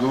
2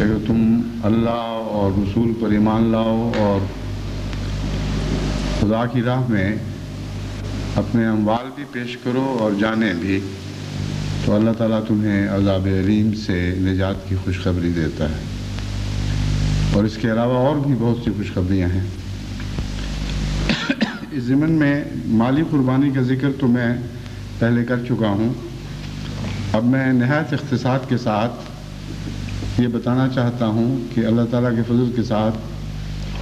کہ اگر تم اللہ اور رسول پر ایمان لاؤ اور خدا کی راہ میں اپنے اموال بھی پیش کرو اور جانیں بھی، تو اللہ تعالیٰ تمہیں عذاب علیم سے نجات کی خوشخبری دیتا ہے۔ اور اس کے علاوہ اور بھی بہت سی خوشخبریاں ہیں۔ اس ضمن میں مالی قربانی کا ذکر تو میں پہلے کر چکا ہوں۔ اب میں نہایت اختصاص کے ساتھ یہ بتانا چاہتا ہوں کہ اللہ تعالیٰ کے فضل کے ساتھ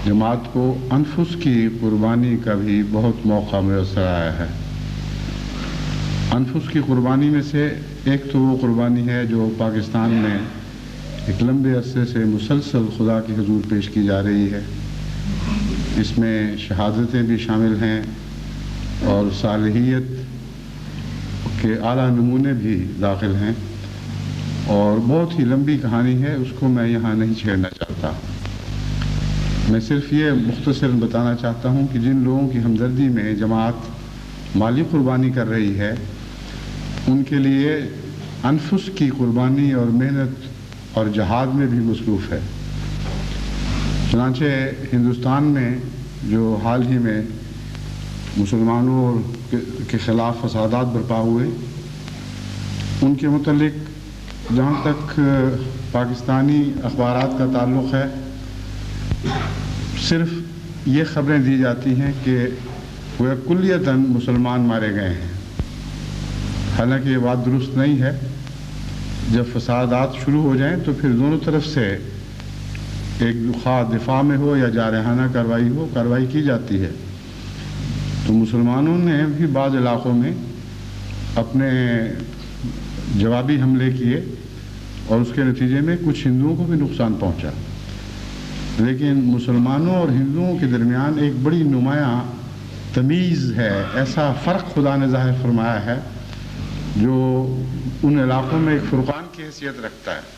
جماعت کو انفس کی قربانی کا بھی بہت موقع میسر آیا ہے۔ انفس کی قربانی میں سے ایک تو وہ قربانی ہے جو پاکستان میں ایک لمبے عرصے سے مسلسل خدا کے حضور پیش کی جا رہی ہے۔ اس میں شہادتیں بھی شامل ہیں اور صالحیت کے اعلیٰ نمونے بھی داخل ہیں، اور بہت ہی لمبی کہانی ہے، اس کو میں یہاں نہیں چھیڑنا چاہتا۔ میں صرف یہ مختصر بتانا چاہتا ہوں کہ جن لوگوں کی ہمدردی میں جماعت مالی قربانی کر رہی ہے، ان کے لیے انفس کی قربانی اور محنت اور جہاد میں بھی مصروف ہے۔ چنانچہ ہندوستان میں جو حال ہی میں مسلمانوں کے خلاف فسادات برپا ہوئے، ان کے متعلق جہاں تک پاکستانی اخبارات کا تعلق ہے، صرف یہ خبریں دی جاتی ہیں کہ وہ کلیتاً مسلمان مارے گئے ہیں۔ حالانکہ یہ بات درست نہیں ہے۔ جب فسادات شروع ہو جائیں تو پھر دونوں طرف سے ایک خواہ دفاع میں ہو یا جارحانہ کارروائی کی جاتی ہے۔ تو مسلمانوں نے بھی بعض علاقوں میں اپنے جوابی حملے کیے اور اس کے نتیجے میں کچھ ہندوؤں کو بھی نقصان پہنچا، لیکن مسلمانوں اور ہندوؤں کے درمیان ایک بڑی نمایاں تمیز ہے، ایسا فرق خدا نے ظاہر فرمایا ہے جو ان علاقوں میں ایک فرقان کی حیثیت رکھتا ہے۔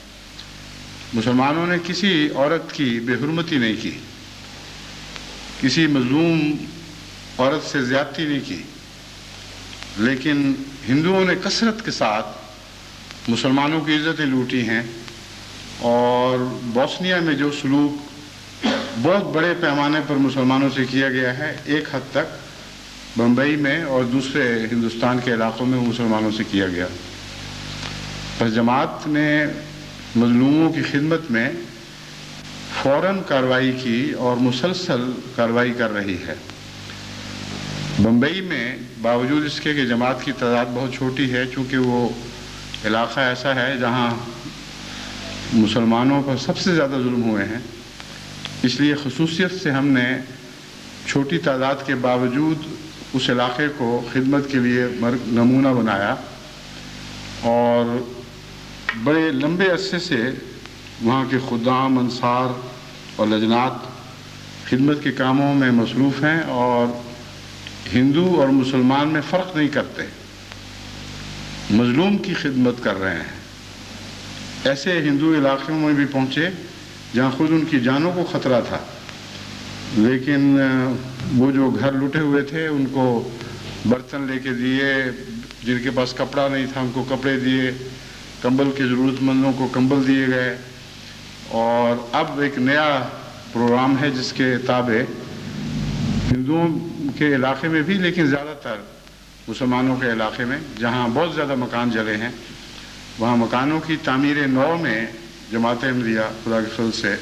مسلمانوں نے کسی عورت کی بے حرمتی نہیں کی، کسی مظلوم عورت سے زیادتی نہیں کی، لیکن ہندوؤں نے کثرت کے ساتھ مسلمانوں کی عزتیں لوٹی ہیں، اور بوسنیا میں جو سلوک بہت بڑے پیمانے پر مسلمانوں سے کیا گیا ہے، ایک حد تک بمبئی میں اور دوسرے ہندوستان کے علاقوں میں مسلمانوں سے کیا گیا۔ پر جماعت نے مظلوموں کی خدمت میں فوراً کارروائی کی اور مسلسل کارروائی کر رہی ہے۔ بمبئی میں باوجود اس کے کہ جماعت کی تعداد بہت چھوٹی ہے، چونکہ وہ علاقہ ایسا ہے جہاں مسلمانوں پر سب سے زیادہ ظلم ہوئے ہیں، اس لیے خصوصیت سے ہم نے چھوٹی تعداد کے باوجود اس علاقے کو خدمت کے لیے نمونہ بنایا، اور بڑے لمبے عرصے سے وہاں کے خدام، انصار اور لجنات خدمت کے کاموں میں مصروف ہیں، اور ہندو اور مسلمان میں فرق نہیں کرتے، مظلوم کی خدمت کر رہے ہیں۔ ایسے ہندو علاقوں میں بھی پہنچے جہاں خود ان کی جانوں کو خطرہ تھا، لیکن وہ جو گھر لٹے ہوئے تھے ان کو برتن لے کے دیے، جن کے پاس کپڑا نہیں تھا ان کو کپڑے دیے، کمبل کے ضرورت مندوں کو کمبل دیے گئے۔ اور اب ایک نیا پروگرام ہے جس کے تابع ہندوؤں کے علاقے میں بھی، لیکن زیادہ تر مسلمانوں کے علاقے میں جہاں بہت زیادہ مکان جلے ہیں، وہاں مکانوں کی تعمیر نو میں جماعت احمدیہ خدا کے فضل سے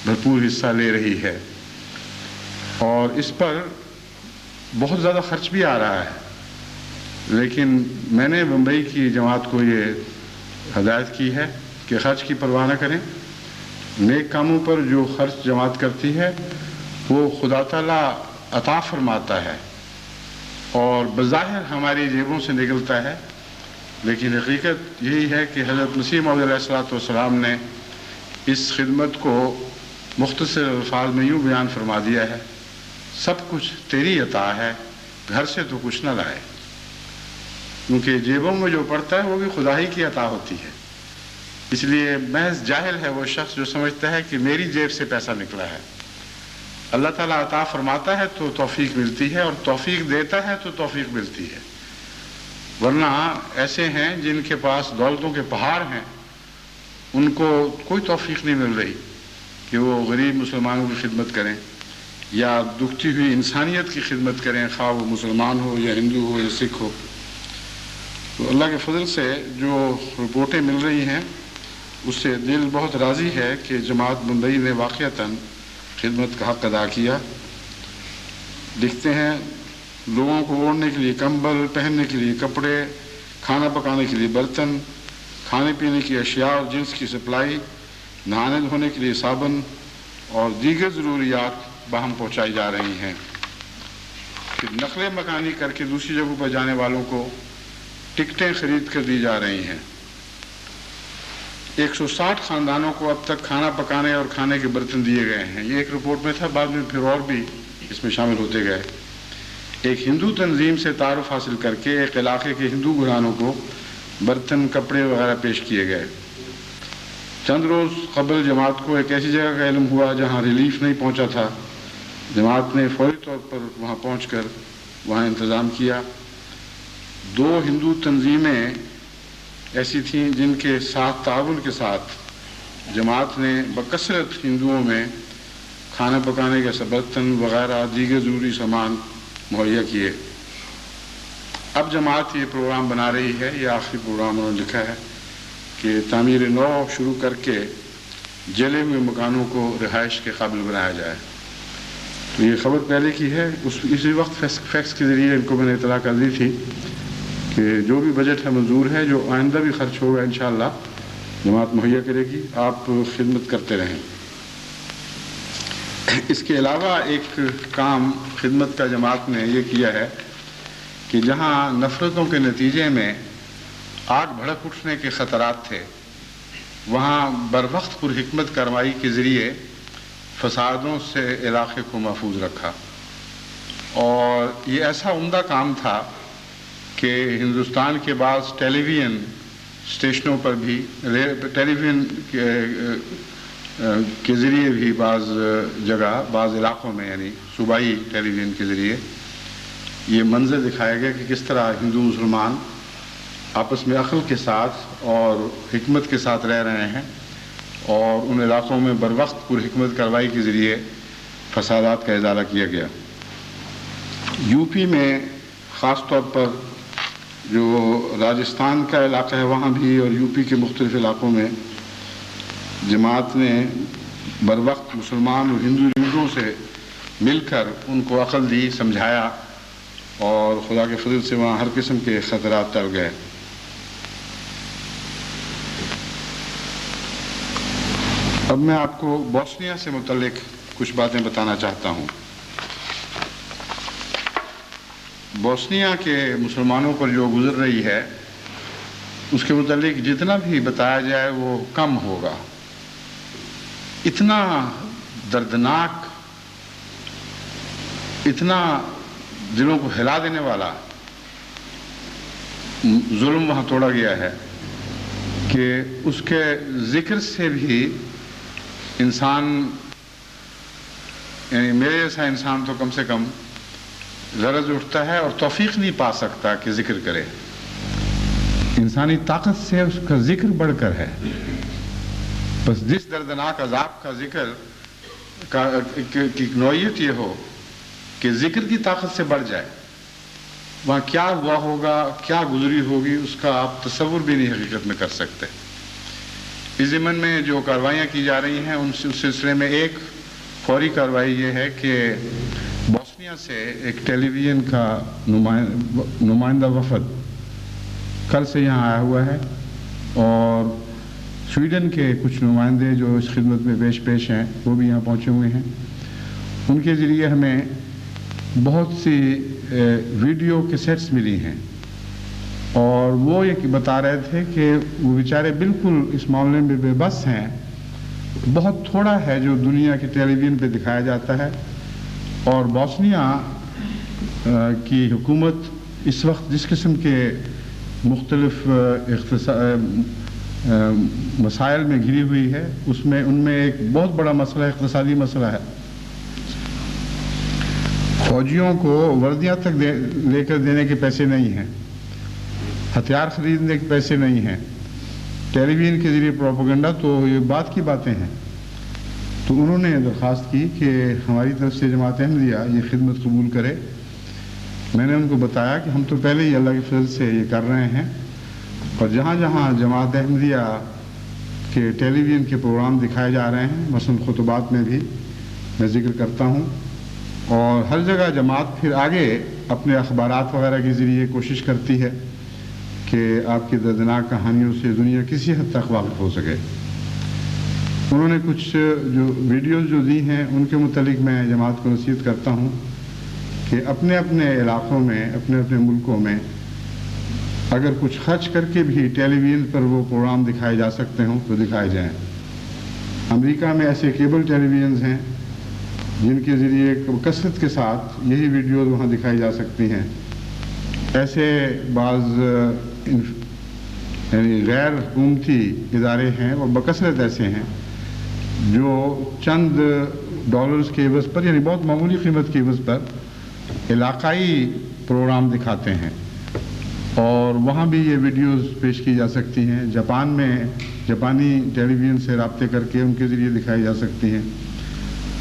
بھرپور حصہ لے رہی ہے، اور اس پر بہت زیادہ خرچ بھی آ رہا ہے۔ لیکن میں نے بمبئی کی جماعت کو یہ ہدایت کی ہے کہ خرچ کی پرواہ نہ کریں، نیک کاموں پر جو خرچ جماعت کرتی ہے وہ خدا تعالیٰ عطا فرماتا ہے، اور بظاہر ہماری جیبوں سے نکلتا ہے، لیکن حقیقت یہی ہے کہ حضرت مسیح موعود علیہ الصلوۃ والسلام نے اس خدمت کو مختصر الفاظ میں یوں بیان فرما دیا ہے: سب کچھ تیری عطا ہے، گھر سے تو کچھ نہ لائے۔ کیونکہ جیبوں میں جو پڑتا ہے وہ بھی خدا ہی کی عطا ہوتی ہے، اس لیے محض جاہل ہے وہ شخص جو سمجھتا ہے کہ میری جیب سے پیسہ نکلا ہے۔ اللہ تعالیٰ عطا فرماتا ہے تو توفیق ملتی ہے، اور توفیق دیتا ہے تو توفیق ملتی ہے۔ ورنہ ایسے ہیں جن کے پاس دولتوں کے پہاڑ ہیں، ان کو کوئی توفیق نہیں مل رہی کہ وہ غریب مسلمانوں کی خدمت کریں یا دکھتی ہوئی انسانیت کی خدمت کریں، خواہ وہ مسلمان ہو یا ہندو ہو یا سکھ ہو۔ تو اللہ کے فضل سے جو رپورٹیں مل رہی ہیں اس سے دل بہت راضی ہے کہ جماعت بمبئی نے واقعتاً خدمت کا حق ادا کیا۔ دیکھتے ہیں لوگوں کو اوڑھنے کے لیے کمبل، پہننے کے لیے کپڑے، کھانا پکانے کے لیے برتن، کھانے پینے کی اشیاء اور جنس کی سپلائی، نہانے دھونے کے لیے صابن اور دیگر ضروریات باہم پہنچائی جا رہی ہیں۔ پھر نقل مکانی کر کے دوسری جگہوں پر جانے والوں کو ٹکٹیں خرید کر دی جا رہی ہیں۔ 160 خاندانوں کو اب تک کھانا پکانے اور کھانے کے برتن دیے گئے ہیں۔ یہ ایک رپورٹ میں تھا، بعد میں پھر اور بھی اس میں شامل ہوتے گئے۔ ایک ہندو تنظیم سے تعارف حاصل کر کے ایک علاقے کے ہندو گھرانوں کو برتن، کپڑے وغیرہ پیش کیے گئے۔ چند روز قبل جماعت کو ایک ایسی جگہ کا علم ہوا جہاں ریلیف نہیں پہنچا تھا۔ جماعت نے فوری طور پر وہاں پہنچ کر وہاں انتظام کیا۔ 2 ہندو تنظیمیں ایسی تھیں جن کے ساتھ تعاون کے ساتھ جماعت نے بکثرت ہندوؤں میں کھانا پکانے کے برتن وغیرہ دیگر ضروری سامان مہیا کیے۔ اب جماعت یہ پروگرام بنا رہی ہے، یہ آخری پروگرام انہوں نے لکھا ہے کہ تعمیر نو شروع کر کے جلے ہوئے مکانوں کو رہائش کے قابل بنایا جائے۔ تو یہ خبر پہلے کی ہے، اسی وقت فیکس کے ذریعے ان کو میں نے اطلاع کر دی تھی کہ جو بھی بجٹ ہے منظور ہے، جو آئندہ بھی خرچ ہوگا انشاءاللہ جماعت مہیا کرے گی، آپ خدمت کرتے رہیں۔ اس کے علاوہ ایک کام خدمت کا جماعت نے یہ کیا ہے کہ جہاں نفرتوں کے نتیجے میں آگ بھڑک اٹھنے کے خطرات تھے، وہاں بروقت پر حکمت کارروائی کے ذریعے فسادوں سے علاقے کو محفوظ رکھا۔ اور یہ ایسا عمدہ کام تھا کہ ہندوستان کے بعض ٹیلی ویژن اسٹیشنوں پر بھی، ٹیلی ویژن کے ذریعے بھی بعض جگہ، بعض علاقوں میں، یعنی صوبائی ٹیلی ویژن کے ذریعے یہ منظر دکھایا گیا کہ کس طرح ہندو مسلمان آپس میں عقل کے ساتھ اور حکمت کے ساتھ رہ رہے ہیں، اور ان علاقوں میں بروقت پر حکمت کارروائی کے ذریعے فسادات کا ازالہ کیا گیا۔ یو پی میں خاص طور پر جو راجستھان کا علاقہ ہے وہاں بھی، اور یو پی کے مختلف علاقوں میں جماعت نے بروقت مسلمان اور ہندو لیڈروں سے مل کر ان کو عقل دی، سمجھایا، اور خدا کے فضل سے وہاں ہر قسم کے خطرات ٹل گئے۔ اب میں آپ کو بوسنیا سے متعلق کچھ باتیں بتانا چاہتا ہوں۔ بوسنیا کے مسلمانوں پر جو گزر رہی ہے اس کے متعلق جتنا بھی بتایا جائے وہ کم ہوگا۔ اتنا دردناک، اتنا دلوں کو ہلا دینے والا ظلم وہاں توڑا گیا ہے کہ اس کے ذکر سے بھی انسان، یعنی میرے جیسا انسان تو کم سے کم لرز اٹھتا ہے اور توفیق نہیں پا سکتا کہ ذکر کرے۔ انسانی طاقت سے اس کا ذکر بڑھ کر ہے۔ بس جس دردناک عذاب کا ذکر کی نوعیت یہ ہو کہ ذکر کی طاقت سے بڑھ جائے، وہاں کیا ہوا ہوگا، کیا گزری ہوگی، اس کا آپ تصور بھی نہیں حقیقت میں کر سکتے۔ اس ضمن میں جو کارروائیاں کی جا رہی ہیں ان سلسلے میں ایک فوری کارروائی یہ ہے کہ بوسنیا سے ایک ٹیلی ویژن کا نمائندہ وفد کل سے یہاں آیا ہوا ہے، اور سویڈن کے کچھ نمائندے جو اس خدمت میں پیش ہیں وہ بھی یہاں پہنچے ہوئے ہیں۔ ان کے ذریعے ہمیں بہت سی ویڈیو کیسٹس ملی ہیں، اور وہ یہ بتا رہے تھے کہ وہ بیچارے بالکل اس معاملے میں بے بس ہیں۔ بہت تھوڑا ہے جو دنیا کے ٹیلی ویژن پہ دکھایا جاتا ہے، اور بوسنیا کی حکومت اس وقت جس قسم کے مختلف مسائل میں گھری ہوئی ہے، ان میں ایک بہت بڑا مسئلہ اقتصادی مسئلہ ہے۔ فوجیوں کو وردیاں تک لے کر دینے کے پیسے نہیں ہیں، ہتھیار خریدنے کے پیسے نہیں ہیں، ٹیلی ویژن کے ذریعے پروپیگنڈا تو یہ بات کی باتیں ہیں. تو انہوں نے درخواست کی کہ ہماری طرف سے جماعت احمدیہ یہ خدمت قبول کرے. میں نے ان کو بتایا کہ ہم تو پہلے ہی اللہ کے فضل سے یہ کر رہے ہیں، اور جہاں جہاں جماعت احمدیہ کے ٹیلی ویژن کے پروگرام دکھائے جا رہے ہیں، مثلاً خطبات میں بھی میں ذکر کرتا ہوں، اور ہر جگہ جماعت پھر آگے اپنے اخبارات وغیرہ کے ذریعے کوشش کرتی ہے کہ آپ کی دردناک کہانیوں سے دنیا کسی حد تک واقف ہو سکے. انہوں نے کچھ جو ویڈیوز جو دی ہیں ان کے متعلق میں جماعت کو نصیحت کرتا ہوں کہ اپنے اپنے علاقوں میں، اپنے اپنے ملکوں میں اگر کچھ خرچ کر کے بھی ٹیلی ویژن پر وہ پروگرام دکھائے جا سکتے ہوں تو دکھائے جائیں. امریکہ میں ایسے کیبل ٹیلی ویژنز ہیں جن کے ذریعے کثرت کے ساتھ یہی ویڈیوز وہاں دکھائی جا سکتی ہیں. ایسے بعض یعنی غیر حکومتی ادارے ہیں اور بکثرت ایسے ہیں جو چند ڈالرز کے عوض پر، یعنی بہت معمولی قیمت کے عوض پر علاقائی پروگرام دکھاتے ہیں، اور وہاں بھی یہ ویڈیوز پیش کی جا سکتی ہیں. جاپان میں جاپانی ٹیلی ویژن سے رابطے کر کے ان کے ذریعے دکھائی جا سکتی ہیں.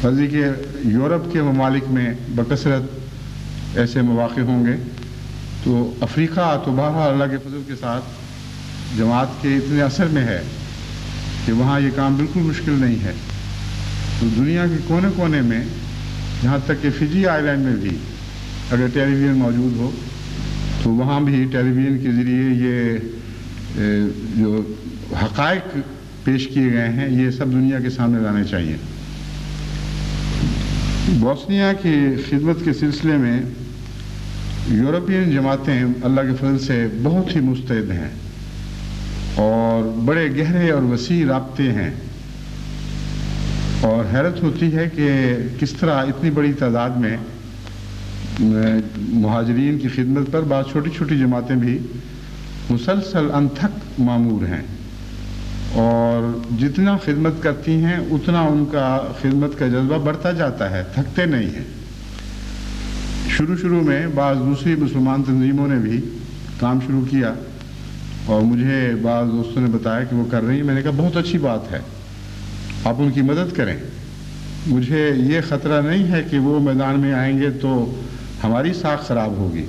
فرضی کہ یورپ کے ممالک میں بکثرت ایسے مواقع ہوں گے. تو افریقہ تو بہرحال اللہ کے فضل کے ساتھ جماعت کے اتنے اثر میں ہے کہ وہاں یہ کام بالکل مشکل نہیں ہے. تو دنیا کے کونے کونے میں، یہاں تک کہ فجی آئی لینڈ میں بھی اگر ٹیلی ویژن موجود ہو تو وہاں بھی ٹیلی ویژن کے ذریعے یہ جو حقائق پیش کیے گئے ہیں یہ سب دنیا کے سامنے لانے چاہیے. بوسنیا کی خدمت کے سلسلے میں یورپین جماعتیں اللہ کے فضل سے بہت ہی مستعد ہیں اور بڑے گہرے اور وسیع رابطے ہیں، اور حیرت ہوتی ہے کہ کس طرح اتنی بڑی تعداد میں مہاجرین کی خدمت پر بعض چھوٹی چھوٹی جماعتیں بھی مسلسل انتھک معمور ہیں، اور جتنا خدمت کرتی ہیں اتنا ان کا خدمت کا جذبہ بڑھتا جاتا ہے، تھکتے نہیں ہیں. شروع میں بعض دوسری مسلمان تنظیموں نے بھی کام شروع کیا اور مجھے بعض دوستوں نے بتایا کہ وہ کر رہی ہیں. میں نے کہا بہت اچھی بات ہے، آپ ان کی مدد کریں. مجھے یہ خطرہ نہیں ہے کہ وہ میدان میں آئیں گے تو ہماری ساکھ خراب ہوگی.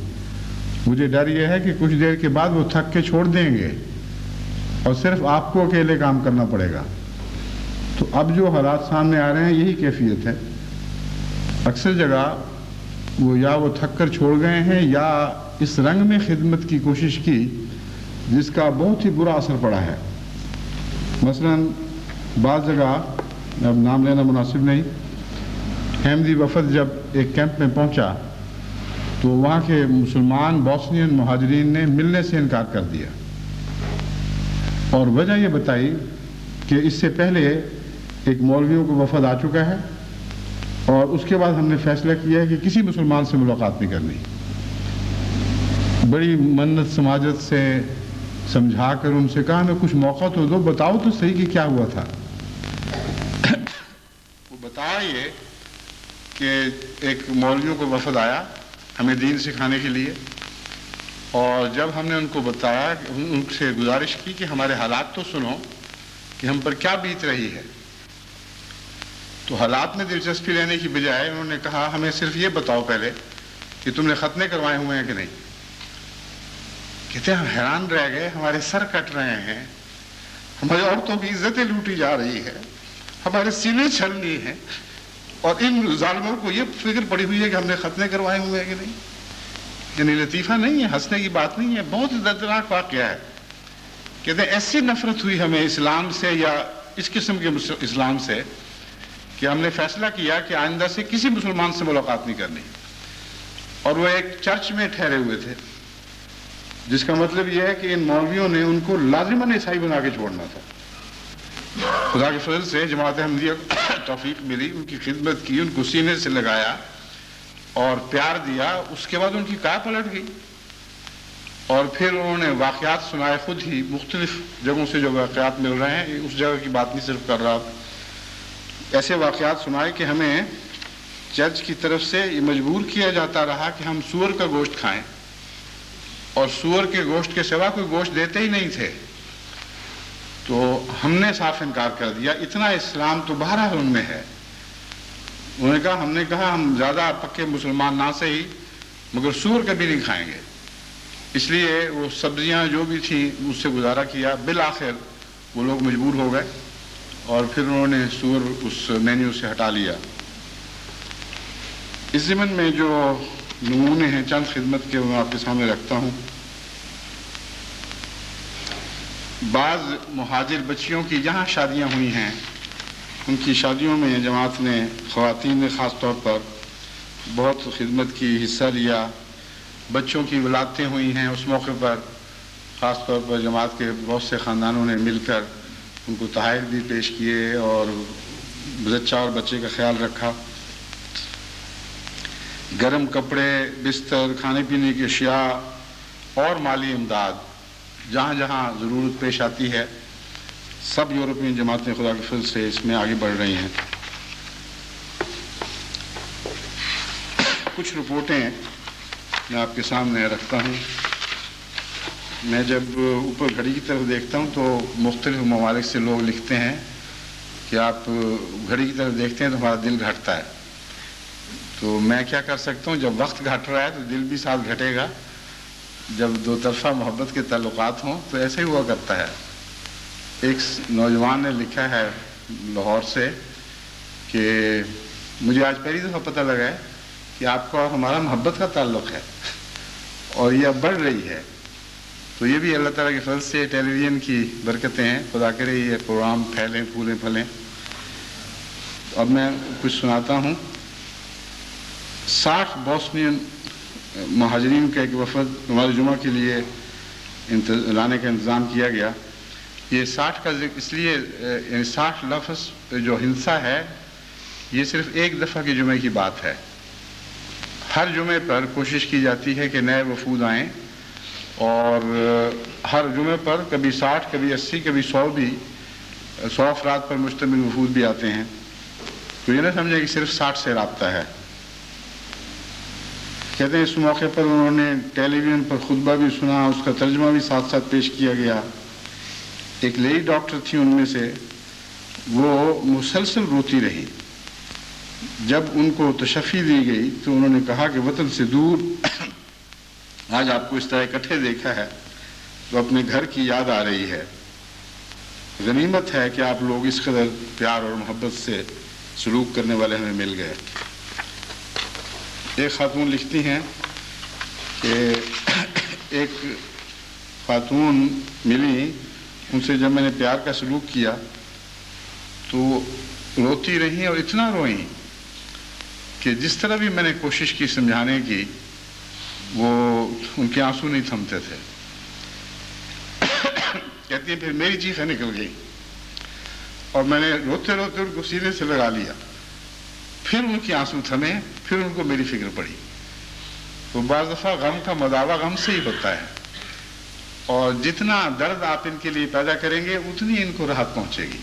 مجھے ڈر یہ ہے کہ کچھ دیر کے بعد وہ تھک کے چھوڑ دیں گے اور صرف آپ کو اکیلے کام کرنا پڑے گا. تو اب جو حالات سامنے آ رہے ہیں یہی کیفیت ہے. اکثر جگہ وہ تھک کر چھوڑ گئے ہیں یا اس رنگ میں خدمت کی کوشش کی جس کا بہت ہی برا اثر پڑا ہے. مثلا بعض جگہ، اب نام لینا مناسب نہیں، احمدی وفد جب ایک کیمپ میں پہنچا تو وہاں کے مسلمان بوسنین مہاجرین نے ملنے سے انکار کر دیا، اور وجہ یہ بتائی کہ اس سے پہلے ایک مولویوں کو وفد آ چکا ہے اور اس کے بعد ہم نے فیصلہ کیا ہے کہ کسی مسلمان سے ملاقات نہیں کرنی. بڑی منت سماجت سے سمجھا کر ان سے کہا ہمیں کچھ موقع تو دو، بتاؤ تو صحیح کہ کیا ہوا تھا. وہ بتایا یہ کہ ایک مولویوں کو وفد آیا ہمیں دین سکھانے کے لیے، اور جب ہم نے ان کو بتایا، ان سے گزارش کی کہ ہمارے حالات تو سنو کہ ہم پر کیا بیت رہی ہے، تو حالات میں دلچسپی لینے کی بجائے انہوں نے کہا ہمیں صرف یہ بتاؤ پہلے کہ تم نے ختنے کروائے ہوئے ہیں کہ نہیں. کہتے ہیں ہم حیران رہ گئے، ہمارے سر کٹ رہے ہیں، ہماری عورتوں کی عزتیں لوٹی جا رہی ہے، ہمارے سینے چھل رہے ہیں، اور ان ظالموں کو یہ فکر پڑی ہوئی ہے کہ ہم نے ختنے کروائے ہوئے ہیں کہ نہیں. یعنی لطیفہ نہیں ہے، ہنسنے کی بات نہیں ہے، بہت دردناک واقعہ ہے. کہتے ہیں ایسی نفرت ہوئی ہمیں اسلام سے یا اس قسم کے اسلام سے کہ ہم نے فیصلہ کیا کہ آئندہ سے کسی مسلمان سے ملاقات نہیں کرنی. اور وہ ایک چرچ میں ٹھہرے ہوئے تھے، جس کا مطلب یہ ہے کہ ان مولویوں نے ان کو لازماً عیسائی بنا کے چھوڑنا تھا. خدا کے فضل سے جماعت احمدیہ توفیق ملی، ان کی خدمت کی، ان کو سینے سے لگایا اور پیار دیا. اس کے بعد ان کی کایا پلٹ گئی، اور پھر انہوں نے واقعات سنائے خود ہی مختلف جگہوں سے جو واقعات مل رہے ہیں. اس جگہ کی بات نہیں صرف کر رہا، ایسے واقعات سنائے کہ ہمیں چرچ کی طرف سے یہ مجبور کیا جاتا رہا کہ ہم سور کا گوشت کھائیں، اور سور کے گوشت کے سوا کوئی گوشت دیتے ہی نہیں تھے. تو ہم نے صاف انکار کر دیا. اتنا اسلام تو بہرحال ان میں ہے. انہوں نے کہا، ہم نے کہا ہم زیادہ پکے مسلمان نہ سے ہی مگر سور کبھی نہیں کھائیں گے. اس لیے وہ سبزیاں جو بھی تھیں اس سے گزارا کیا. بالآخر وہ لوگ مجبور ہو گئے اور پھر انہوں نے سور اس مینیو سے ہٹا لیا. اس ضمن میں جو نمونے ہیں چند خدمت کے میں آپ کے سامنے رکھتا ہوں. بعض مہاجر بچیوں کی جہاں شادیاں ہوئی ہیں ان کی شادیوں میں جماعت نے، خواتین نے خاص طور پر بہت خدمت کی، حصہ لیا. بچوں کی ولادتیں ہوئی ہیں اس موقع پر خاص طور پر جماعت کے بہت سے خاندانوں نے مل کر ان کو تحائف بھی پیش کیے اور بچہ اور بچے کا خیال رکھا. گرم کپڑے، بستر، کھانے پینے کی اشیاء اور مالی امداد جہاں جہاں ضرورت پیش آتی ہے سب یورپین جماعتیں خدا کے فضل سے اس میں آگے بڑھ رہی ہیں. کچھ رپورٹیں میں آپ کے سامنے رکھتا ہوں. میں جب اوپر گھڑی کی طرف دیکھتا ہوں تو مختلف ممالک سے لوگ لکھتے ہیں کہ آپ گھڑی کی طرف دیکھتے ہیں تو ہمارا دل گھٹتا ہے. تو میں کیا کر سکتا ہوں، جب وقت گھٹ رہا ہے تو دل بھی ساتھ گھٹے گا. جب دو طرفہ محبت کے تعلقات ہوں تو ایسے ہی ہوا کرتا ہے. ایک نوجوان نے لکھا ہے لاہور سے کہ مجھے آج پہلی دفعہ پتہ لگا ہے کہ آپ کا اور ہمارا محبت کا تعلق ہے اور یہ اب بڑھ رہی ہے. تو یہ بھی اللہ تعالیٰ کے فضل سے ٹیلی ویژن کی برکتیں ہیں. خدا کرے یہ پروگرام پھیلیں، پھولیں، پھلیں. اب میں کچھ سناتا ہوں. 60 بوسنین مہاجرین کا ایک وفد ہمارے جمعہ کے لیے لانے کا انتظام کیا گیا. یہ 60 کا ذکر اس لیے، یعنی 60 لفظ جو ہنسا ہے یہ صرف ایک دفعہ کے جمعے کی بات ہے. ہر جمعے پر کوشش کی جاتی ہے کہ نئے وفود آئیں اور ہر جمعے پر کبھی 60، کبھی 80، کبھی 100 بھی 100 افراد پر مشتمل وفود بھی آتے ہیں. تو یہ نہ سمجھے کہ صرف 60 سے رابطہ ہے. کہتے ہیں اس موقع پر انہوں نے ٹیلی ویژن پر خطبہ بھی سنا، اس کا ترجمہ بھی ساتھ ساتھ پیش کیا گیا. ایک لیڈی ڈاکٹر تھی ان میں سے، وہ مسلسل روتی رہی. جب ان کو تشفی دی گئی تو انہوں نے کہا کہ وطن سے دور آج آپ کو اس طرح اکٹھے دیکھا ہے تو اپنے گھر کی یاد آ رہی ہے. غنیمت ہے کہ آپ لوگ اس قدر پیار اور محبت سے سلوک کرنے والے ہمیں مل گئے. ایک خاتون لکھتی ہیں کہ ایک خاتون ملی، ان سے جب میں نے پیار کا سلوک کیا تو روتی رہیں اور اتنا روئیں کہ جس طرح بھی میں نے کوشش کی سمجھانے کی وہ ان کے آنسو نہیں تھمتے تھے. کہتی ہیں پھر میری چیخیں نکل گئی اور میں نے روتے روتے ان کو سینے سے لگا لیا. پھر ان کے آنسو تھمے، پھر ان کو میری فکر پڑی. تو بعض دفعہ غم کا مداوع غم سے ہی ہوتا ہے اور جتنا درد آپ ان کے لیے پیدا کریں گے اتنی ان کو راحت پہنچے گی.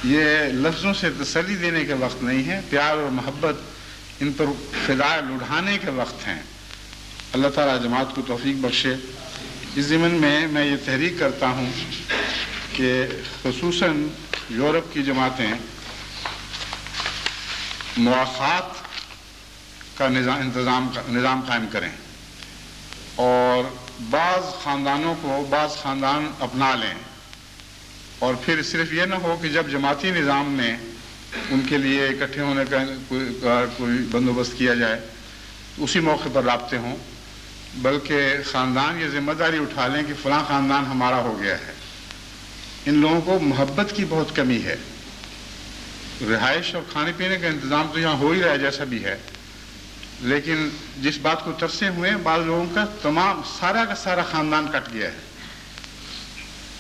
یہ لفظوں سے تسلی دینے کے وقت نہیں ہے، پیار اور محبت ان پر فدائے اٹھانے کے وقت ہیں. اللہ تعالیٰ جماعت کو توفیق بخشے. اس ضمن میں یہ تحریک کرتا ہوں کہ خصوصاً یورپ کی جماعتیں مواخات کا نظام قائم کریں اور بعض خاندانوں کو بعض خاندان اپنا لیں اور پھر صرف یہ نہ ہو کہ جب جماعتی نظام میں ان کے لیے اکٹھے ہونے کا کوئی بندوبست کیا جائے اسی موقع پر رابطے ہوں، بلکہ خاندان یہ ذمہ داری اٹھا لیں کہ فلاں خاندان ہمارا ہو گیا ہے. ان لوگوں کو محبت کی بہت کمی ہے. رہائش اور کھانے پینے کا انتظام تو یہاں ہو ہی رہا ہے جیسا بھی ہے، لیکن جس بات کو ترسے ہوئے ہیں بعض لوگوں کا سارا کا سارا خاندان کٹ گیا ہے.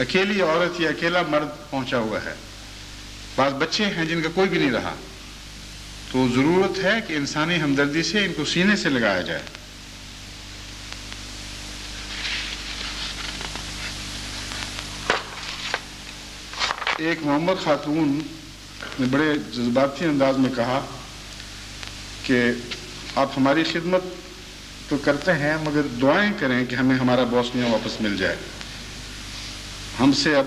اکیلی عورت یا اکیلا مرد پہنچا ہوا ہے. بعض بچے ہیں جن کا کوئی بھی نہیں رہا. تو ضرورت ہے کہ انسانی ہمدردی سے ان کو سینے سے لگایا جائے. ایک محمد خاتون نے بڑے جذباتی انداز میں کہا کہ آپ ہماری خدمت تو کرتے ہیں مگر دعائیں کریں کہ ہمیں ہمارا بوسنیا واپس مل جائے. ہم سے اب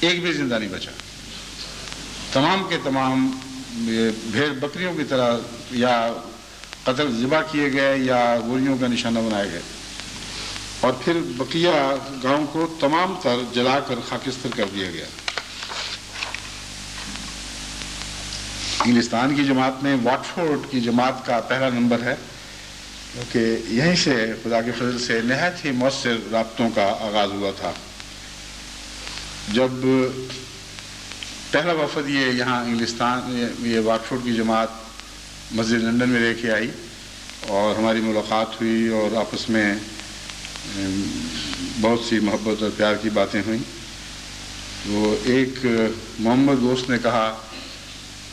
ایک بھی زندہ نہیں بچا، تمام کے تمام بھیڑ بکریوں کی طرح یا قتل ذبح کیے گئے یا گولیوں کا نشانہ بنائے گئے، اور پھر بقیہ گاؤں کو تمام تر جلا کر خاکستر کر دیا گیا۔ انگلستان کی جماعت میں واٹفورڈ کی جماعت کا پہلا نمبر ہے، کیونکہ یہیں سے خدا کے فضل سے نہایت ہی مؤثر رابطوں کا آغاز ہوا تھا۔ جب پہلا وفد یہ یہاں انگلستان یہ واٹفورڈ کی جماعت مسجد لندن میں لے کے آئی اور ہماری ملاقات ہوئی اور آپس میں بہت سی محبت اور پیار کی باتیں ہوئیں، تو ایک محمد دوست نے کہا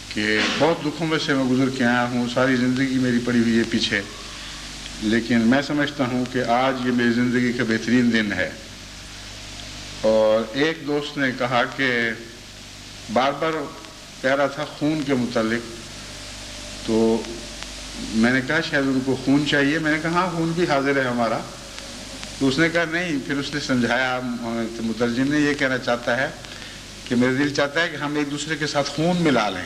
کہ بہت دکھوں میں سے میں گزر کے آیا ہوں، ساری زندگی میری پڑی ہوئی ہے پیچھے، لیکن میں سمجھتا ہوں کہ آج یہ میری زندگی کا بہترین دن ہے۔ اور ایک دوست نے کہا کہ بار بار کہہ رہا تھا خون کے متعلق، تو میں نے کہا شاید ان کو خون چاہیے، میں نے کہا ہاں خون بھی حاضر ہے ہمارا، تو اس نے کہا نہیں، پھر اس نے سمجھایا، مترجم نے یہ کہنا چاہتا ہے کہ میرا دل چاہتا ہے کہ ہم ایک دوسرے کے ساتھ خون ملا لیں،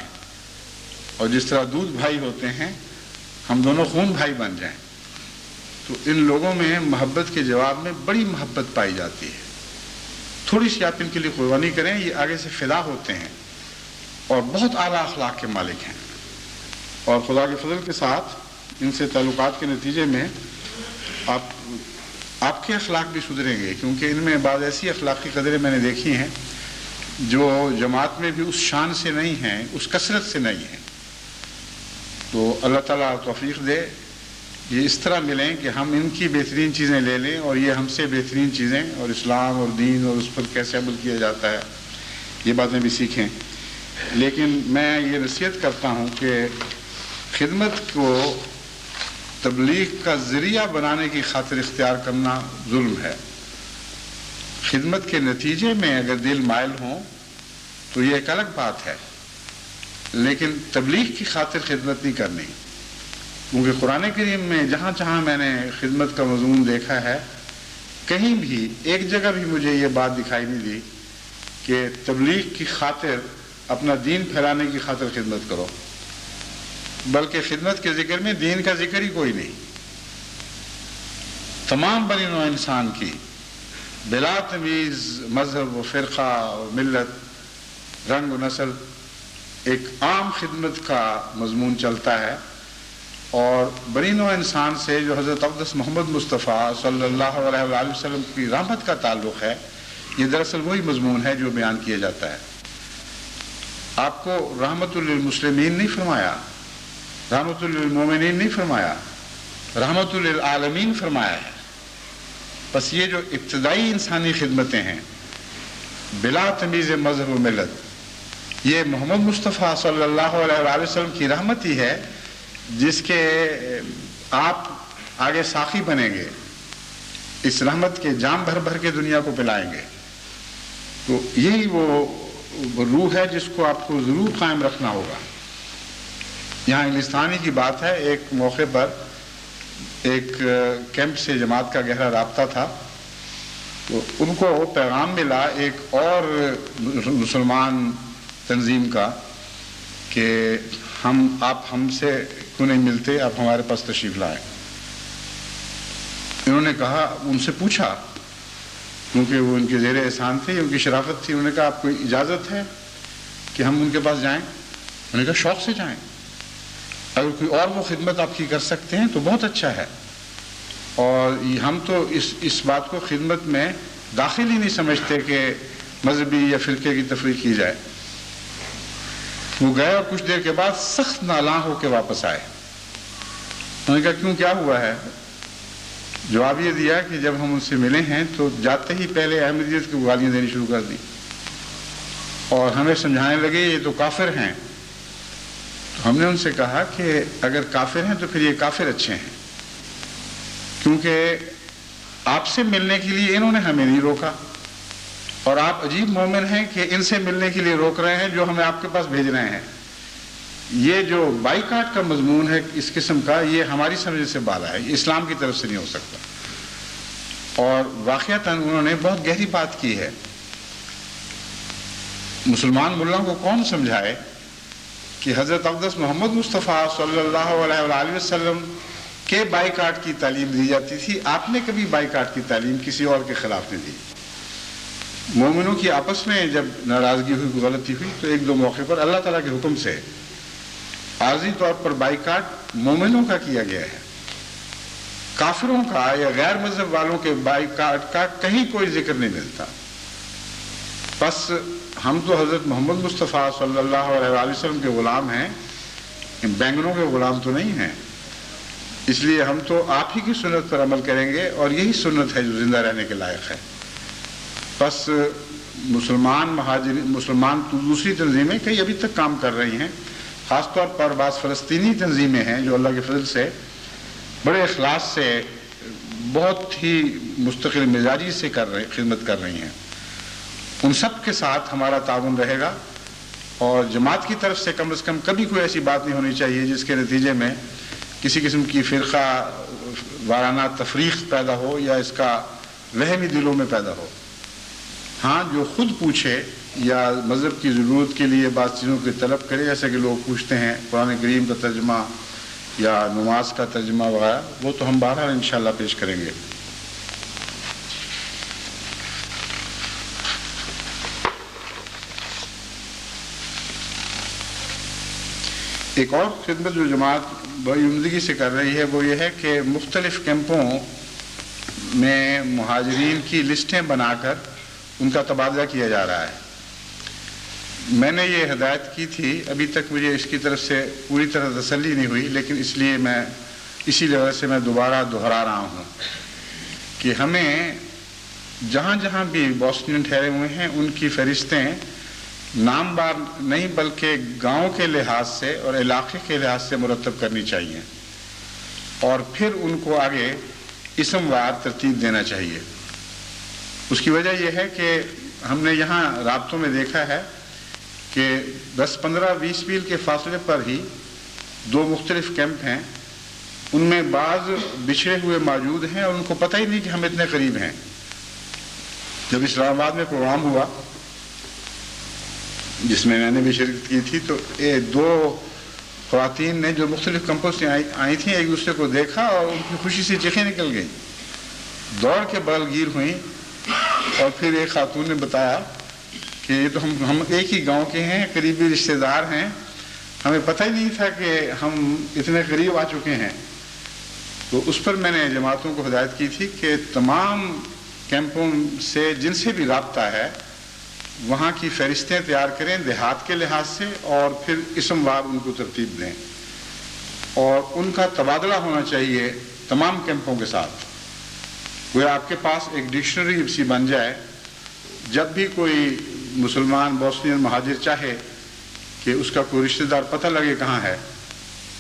اور جس طرح دودھ بھائی ہوتے ہیں ہم دونوں خون بھائی بن جائیں۔ تو ان لوگوں میں محبت کے جواب میں بڑی محبت پائی جاتی ہے، تھوڑی سی آپ ان کے لیے قربانی کریں، یہ آگے سے فدا ہوتے ہیں اور بہت اعلیٰ اخلاق کے مالک ہیں، اور خدا کے فضل کے ساتھ ان سے تعلقات کے نتیجے میں آپ کے اخلاق بھی سدھریں گے، کیونکہ ان میں بعض ایسی اخلاقی قدریں میں نے دیکھی ہیں جو جماعت میں بھی اس شان سے نہیں ہیں، اس کثرت سے نہیں ہیں۔ تو اللہ تعالیٰ توفیق دے یہ اس طرح ملیں کہ ہم ان کی بہترین چیزیں لے لیں اور یہ ہم سے بہترین چیزیں اور اسلام اور دین اور اس پر کیسے عمل کیا جاتا ہے یہ باتیں بھی سیکھیں۔ لیکن میں یہ نصیحت کرتا ہوں کہ خدمت کو تبلیغ کا ذریعہ بنانے کی خاطر اختیار کرنا ظلم ہے۔ خدمت کے نتیجے میں اگر دل مائل ہوں تو یہ ایک الگ بات ہے، لیکن تبلیغ کی خاطر خدمت نہیں کرنی، کیونکہ قرآن کریم میں جہاں جہاں میں نے خدمت کا مضمون دیکھا ہے کہیں بھی ایک جگہ بھی مجھے یہ بات دکھائی نہیں دی کہ تبلیغ کی خاطر اپنا دین پھیلانے کی خاطر خدمت کرو، بلکہ خدمت کے ذکر میں دین کا ذکر ہی کوئی نہیں۔ تمام بنی نوع انسان کی بلا تمیز مذہب و فرقہ و ملت رنگ و نسل ایک عام خدمت کا مضمون چلتا ہے، اور بنی نوع انسان سے جو حضرت اقدس محمد مصطفیٰ صلی اللہ علیہ وآلہ وسلم کی رحمت کا تعلق ہے، یہ دراصل وہی مضمون ہے جو بیان کیا جاتا ہے۔ آپ کو رحمت للمسلمین نہیں فرمایا، رحمت للمومنین نہیں فرمایا، رحمت للعالمین فرمایا ہے۔ بس یہ جو ابتدائی انسانی خدمتیں ہیں بلا تمیز مذہب و ملت، یہ محمد مصطفیٰ صلی اللہ علیہ وآلہ وسلم کی رحمت ہی ہے جس کے آپ آگے ساقی بنیں گے، اس رحمت کے جام بھر بھر کے دنیا کو پلائیں گے۔ تو یہی وہ روح ہے جس کو آپ کو ضرور قائم رکھنا ہوگا۔ یہاں انگلستانی کی بات ہے، ایک موقع پر ایک کیمپ سے جماعت کا گہرا رابطہ تھا، تو ان کو پیغام ملا ایک اور مسلمان تنظیم کا کہ آپ ہم سے کیوں نہیں ملتے، آپ ہمارے پاس تشریف لائیں۔ انہوں نے کہا، ان سے پوچھا کیونکہ وہ ان کے زیر احسان تھے، ان کی شرافت تھی، انہوں نے کہا آپ کو اجازت ہے کہ ہم ان کے پاس جائیں؟ انہوں نے کہا شوق سے جائیں، اگر کوئی اور وہ خدمت آپ کی کر سکتے ہیں تو بہت اچھا ہے، اور ہم تو اس بات کو خدمت میں داخل ہی نہیں سمجھتے کہ مذہبی یا فرقے کی تفریق کی جائے۔ وہ گئے اور کچھ دیر کے بعد سخت نالاں ہو کے واپس آئے۔ انہوں نے کہا کیوں، کیا ہوا ہے؟ جواب یہ دیا کہ جب ہم ان سے ملے ہیں تو جاتے ہی پہلے احمدیت کی گالیاں دینی شروع کر دی اور ہمیں سمجھانے لگے یہ تو کافر ہیں۔ تو ہم نے ان سے کہا کہ اگر کافر ہیں تو پھر یہ کافر اچھے ہیں، کیونکہ آپ سے ملنے کے لیے انہوں نے ہمیں نہیں روکا، اور آپ عجیب مومن ہیں کہ ان سے ملنے کے لیے روک رہے ہیں جو ہمیں آپ کے پاس بھیج رہے ہیں۔ یہ جو بائیکاٹ کا مضمون ہے اس قسم کا، یہ ہماری سمجھ سے بالا ہے، یہ اسلام کی طرف سے نہیں ہو سکتا۔ اور واقعتاً انہوں نے بہت گہری بات کی ہے، مسلمان ملاؤں کو کون سمجھائے کہ حضرت اقدس محمد مصطفیٰ صلی اللہ علیہ وآلہ وسلم کے بائیکاٹ کی تعلیم دی جاتی تھی. آپ نے کبھی بائیکاٹ کی تعلیم کسی اور کے خلاف نہیں دی. مومنوں کی آپس میں جب ناراضگی ہوئی، غلطی ہوئی، تو ایک دو موقع پر اللہ تعالیٰ کے حکم سے عارضی طور پر بائیکاٹ مومنوں کا کیا گیا ہے. کافروں کا یا غیر مذہب والوں کے بائیکاٹ کا کہیں کوئی ذکر نہیں ملتا. بس ہم تو حضرت محمد مصطفیٰ صلی اللہ علیہ وآلہ وسلم کے غلام ہیں، بینگنوں کے غلام تو نہیں ہیں. اس لیے ہم تو آپ ہی کی سنت پر عمل کریں گے، اور یہی سنت ہے جو زندہ رہنے کے لائق ہے. بس مسلمان تو دوسری تنظیمیں کئی ابھی تک کام کر رہی ہیں، خاص طور پر بعض فلسطینی تنظیمیں ہیں جو اللہ کے فضل سے بڑے اخلاص سے بہت ہی مستقل مزاجی سے خدمت کر رہی ہیں. ان سب کے ساتھ ہمارا تعاون رہے گا، اور جماعت کی طرف سے کم از کم کبھی کوئی ایسی بات نہیں ہونی چاہیے جس کے نتیجے میں کسی قسم کی فرقہ وارانہ تفریق پیدا ہو یا اس کا وہمی دلوں میں پیدا ہو. ہاں، جو خود پوچھے یا مذہب کی ضرورت کے لیے بعض چیزوں کی طلب کرے، جیسے کہ لوگ پوچھتے ہیں قرآن کریم کا ترجمہ یا نماز کا ترجمہ وغیرہ، وہ تو ہم بہرحال انشاءاللہ پیش کریں گے. ایک اور خدمت جو جماعت بڑی عمدگی سے کر رہی ہے وہ یہ ہے کہ مختلف کیمپوں میں مہاجرین کی لسٹیں بنا کر ان کا تبادلہ کیا جا رہا ہے. میں نے یہ ہدایت کی تھی، ابھی تک مجھے اس کی طرف سے پوری طرح تسلی نہیں ہوئی، لیکن اس لیے میں اسی وجہ سے میں دوبارہ دہرا رہا ہوں کہ ہمیں جہاں جہاں بھی بوسنین ٹھہرے ہوئے ہیں ان کی فہرستیں نام بار نہیں بلکہ گاؤں کے لحاظ سے اور علاقے کے لحاظ سے مرتب کرنی چاہیے، اور پھر ان کو آگے اسم وار ترتیب دینا چاہیے. اس کی وجہ یہ ہے کہ ہم نے یہاں رابطوں میں دیکھا ہے کہ 10 15 20 میل کے فاصلے پر ہی دو مختلف کیمپ ہیں. ان میں بعض بچھڑے ہوئے موجود ہیں اور ان کو پتہ ہی نہیں کہ ہم اتنے قریب ہیں. جب اسلام آباد میں پروگرام ہوا جس میں نے بھی شرکت کی تھی، تو یہ دو خواتین نے جو مختلف کیمپوں سے آئی تھیں ایک دوسرے کو دیکھا اور ان کی خوشی سے چیخیں نکل گئیں، دوڑ کے بغل گیر ہوئیں. اور پھر ایک خاتون نے بتایا کہ یہ تو ہم ایک ہی گاؤں کے ہیں، قریبی رشتہ دار ہیں، ہمیں پتہ ہی نہیں تھا کہ ہم اتنے قریب آ چکے ہیں. تو اس پر میں نے جماعتوں کو ہدایت کی تھی کہ تمام کیمپوں سے جن سے بھی رابطہ ہے وہاں کی فہرستیں تیار کریں دیہات کے لحاظ سے، اور پھر اسم وار ان کو ترتیب دیں، اور ان کا تبادلہ ہونا چاہیے تمام کیمپوں کے ساتھ. وہ آپ کے پاس ایک ڈکشنری سی بن جائے، جب بھی کوئی مسلمان بوسنین مہاجر چاہے کہ اس کا کوئی رشتہ دار پتہ لگے کہاں ہے،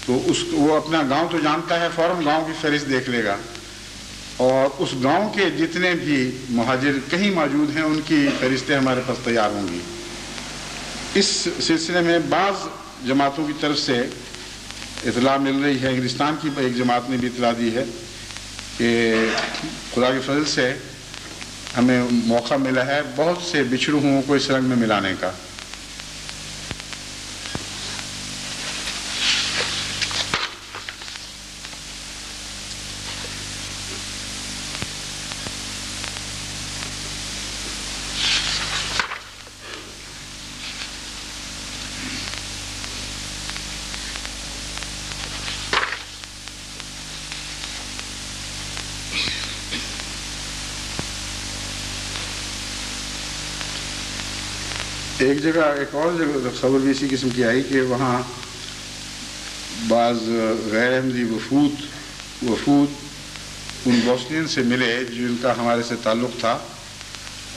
تو وہ اپنا گاؤں تو جانتا ہے، فوراً گاؤں کی فہرست دیکھ لے گا، اور اس گاؤں کے جتنے بھی مہاجر کہیں موجود ہیں ان کی فہرستیں ہمارے پاس تیار ہوں گی. اس سلسلے میں بعض جماعتوں کی طرف سے اطلاع مل رہی ہے، ہندوستان کی ایک جماعت نے بھی اطلاع دی ہے کہ خدا کے فضل سے ہمیں موقع ملا ہے بہت سے بچھڑو ہوں کو اس رنگ میں ملانے کا. ایک جگہ ایک اور جگہ خبر بھی اسی قسم کی آئی کہ وہاں بعض غیر احمدی وفود ان بوسنین سے ملے جن کا ہمارے سے تعلق تھا،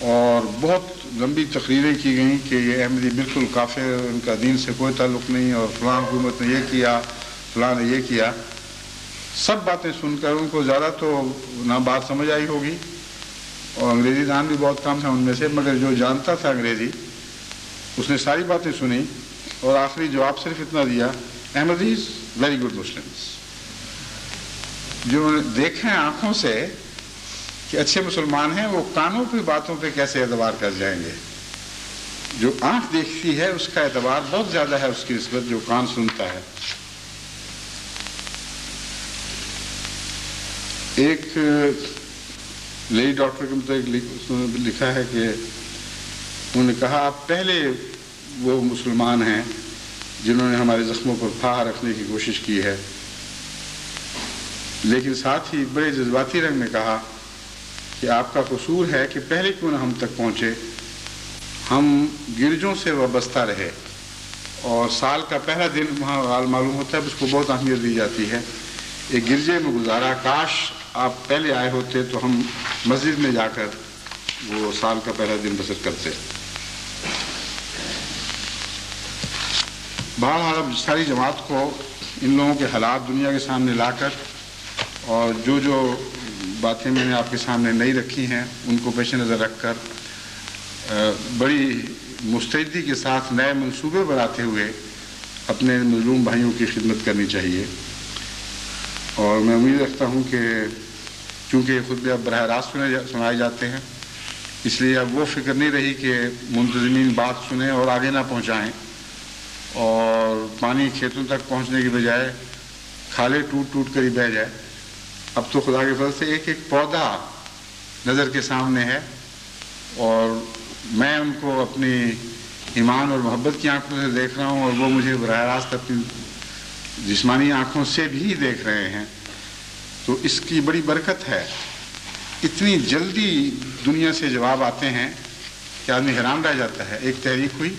اور بہت لمبی تقریریں کی گئیں کہ یہ احمدی بالکل کافر، ان کا دین سے کوئی تعلق نہیں، اور فلاں حکومت نے یہ کیا، فلاں نے یہ کیا. سب باتیں سن کر ان کو زیادہ تو نہ بات سمجھ آئی ہوگی، اور انگریزی دان بھی بہت کم ہیں ان میں سے، مگر جو جانتا تھا انگریزی اس نے ساری باتیں سنی اور آخری جواب صرف اتنا دیا، احمدیز ویری گڈ مسلمس. جنہوں نے دیکھیں آنکھوں سے کہ اچھے مسلمان ہیں، وہ کانوں کی باتوں پہ کیسے اعتبار کر جائیں گے. جو آنکھ دیکھتی ہے اس کا اعتبار بہت زیادہ ہے اس کی نسبت جو کان سنتا ہے. ایک لیڈی ڈاکٹر کے متعلق لکھا ہے کہ انہوں نے کہا آپ پہلے وہ مسلمان ہیں جنہوں نے ہمارے زخموں پر پھاہ رکھنے کی کوشش کی ہے، لیکن ساتھ ہی بڑے جذباتی رنگ میں کہا کہ آپ کا قصور ہے کہ پہلے کیوں نہ ہم تک پہنچے. ہم گرجوں سے وابستہ رہے اور سال کا پہلا دن وہاں معلوم ہوتا ہے اس کو بہت اہمیت دی جاتی ہے. ایک گرجے میں گزارا، کاش آپ پہلے آئے ہوتے تو ہم مسجد میں جا کر وہ سال کا پہلا دن بسر کرتے. بہرحال اب ساری جماعت کو ان لوگوں کے حالات دنیا کے سامنے لا کر اور جو باتیں میں نے آپ کے سامنے نہیں رکھی ہیں ان کو پیش نظر رکھ کر بڑی مستعدی کے ساتھ نئے منصوبے بناتے ہوئے اپنے مظلوم بھائیوں کی خدمت کرنی چاہیے. اور میں امید رکھتا ہوں کہ چونکہ خطبے اب براہ راست سنائے جاتے ہیں اس لیے اب وہ فکر نہیں رہی کہ منتظمین بات سنیں اور آگے نہ پہنچائیں اور پانی کھیتوں تک پہنچنے کی بجائے کھالے ٹوٹ ٹوٹ کر ہی بہہ جائے. اب تو خدا کے فضل سے ایک ایک پودا نظر کے سامنے ہے اور میں ان کو اپنی ایمان اور محبت کی آنکھوں سے دیکھ رہا ہوں اور وہ مجھے براہ راست اپنی جسمانی آنکھوں سے بھی دیکھ رہے ہیں. تو اس کی بڑی برکت ہے. اتنی جلدی دنیا سے جواب آتے ہیں کہ آدمی حیران رہ جاتا ہے. ایک تحریک ہوئی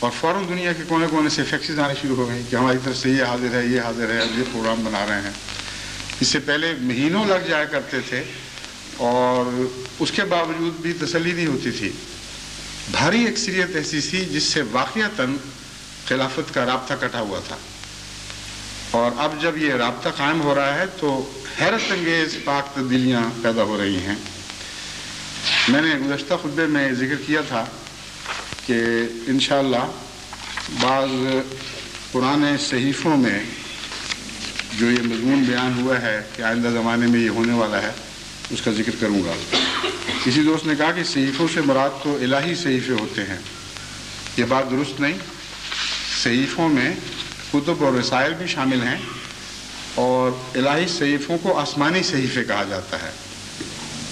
اور فوراً دنیا کے کونے کونے سے فیکسز آنے شروع ہو گئیں کہ ہماری طرف سے یہ حاضر ہے، یہ حاضر ہے، اب یہ پروگرام بنا رہے ہیں. اس سے پہلے مہینوں لگ جایا کرتے تھے اور اس کے باوجود بھی تسلی نہیں ہوتی تھی. بھاری اکثریت ایسی تھی جس سے واقعتاً خلافت کا رابطہ کٹا ہوا تھا اور اب جب یہ رابطہ قائم ہو رہا ہے تو حیرت انگیز پاک تبدیلیاں پیدا ہو رہی ہیں. میں نے گزشتہ خطبے میں ذکر کیا تھا کہ انشاءاللہ بعض پرانے صحیفوں میں جو یہ مضمون بیان ہوا ہے کہ آئندہ زمانے میں یہ ہونے والا ہے اس کا ذکر کروں گا. کسی دوست نے کہا کہ صحیفوں سے مراد تو الہی صحیفے ہوتے ہیں. یہ بات درست نہیں. صحیفوں میں کتب اور رسائل بھی شامل ہیں اور الہی صحیفوں کو آسمانی صحیفے کہا جاتا ہے.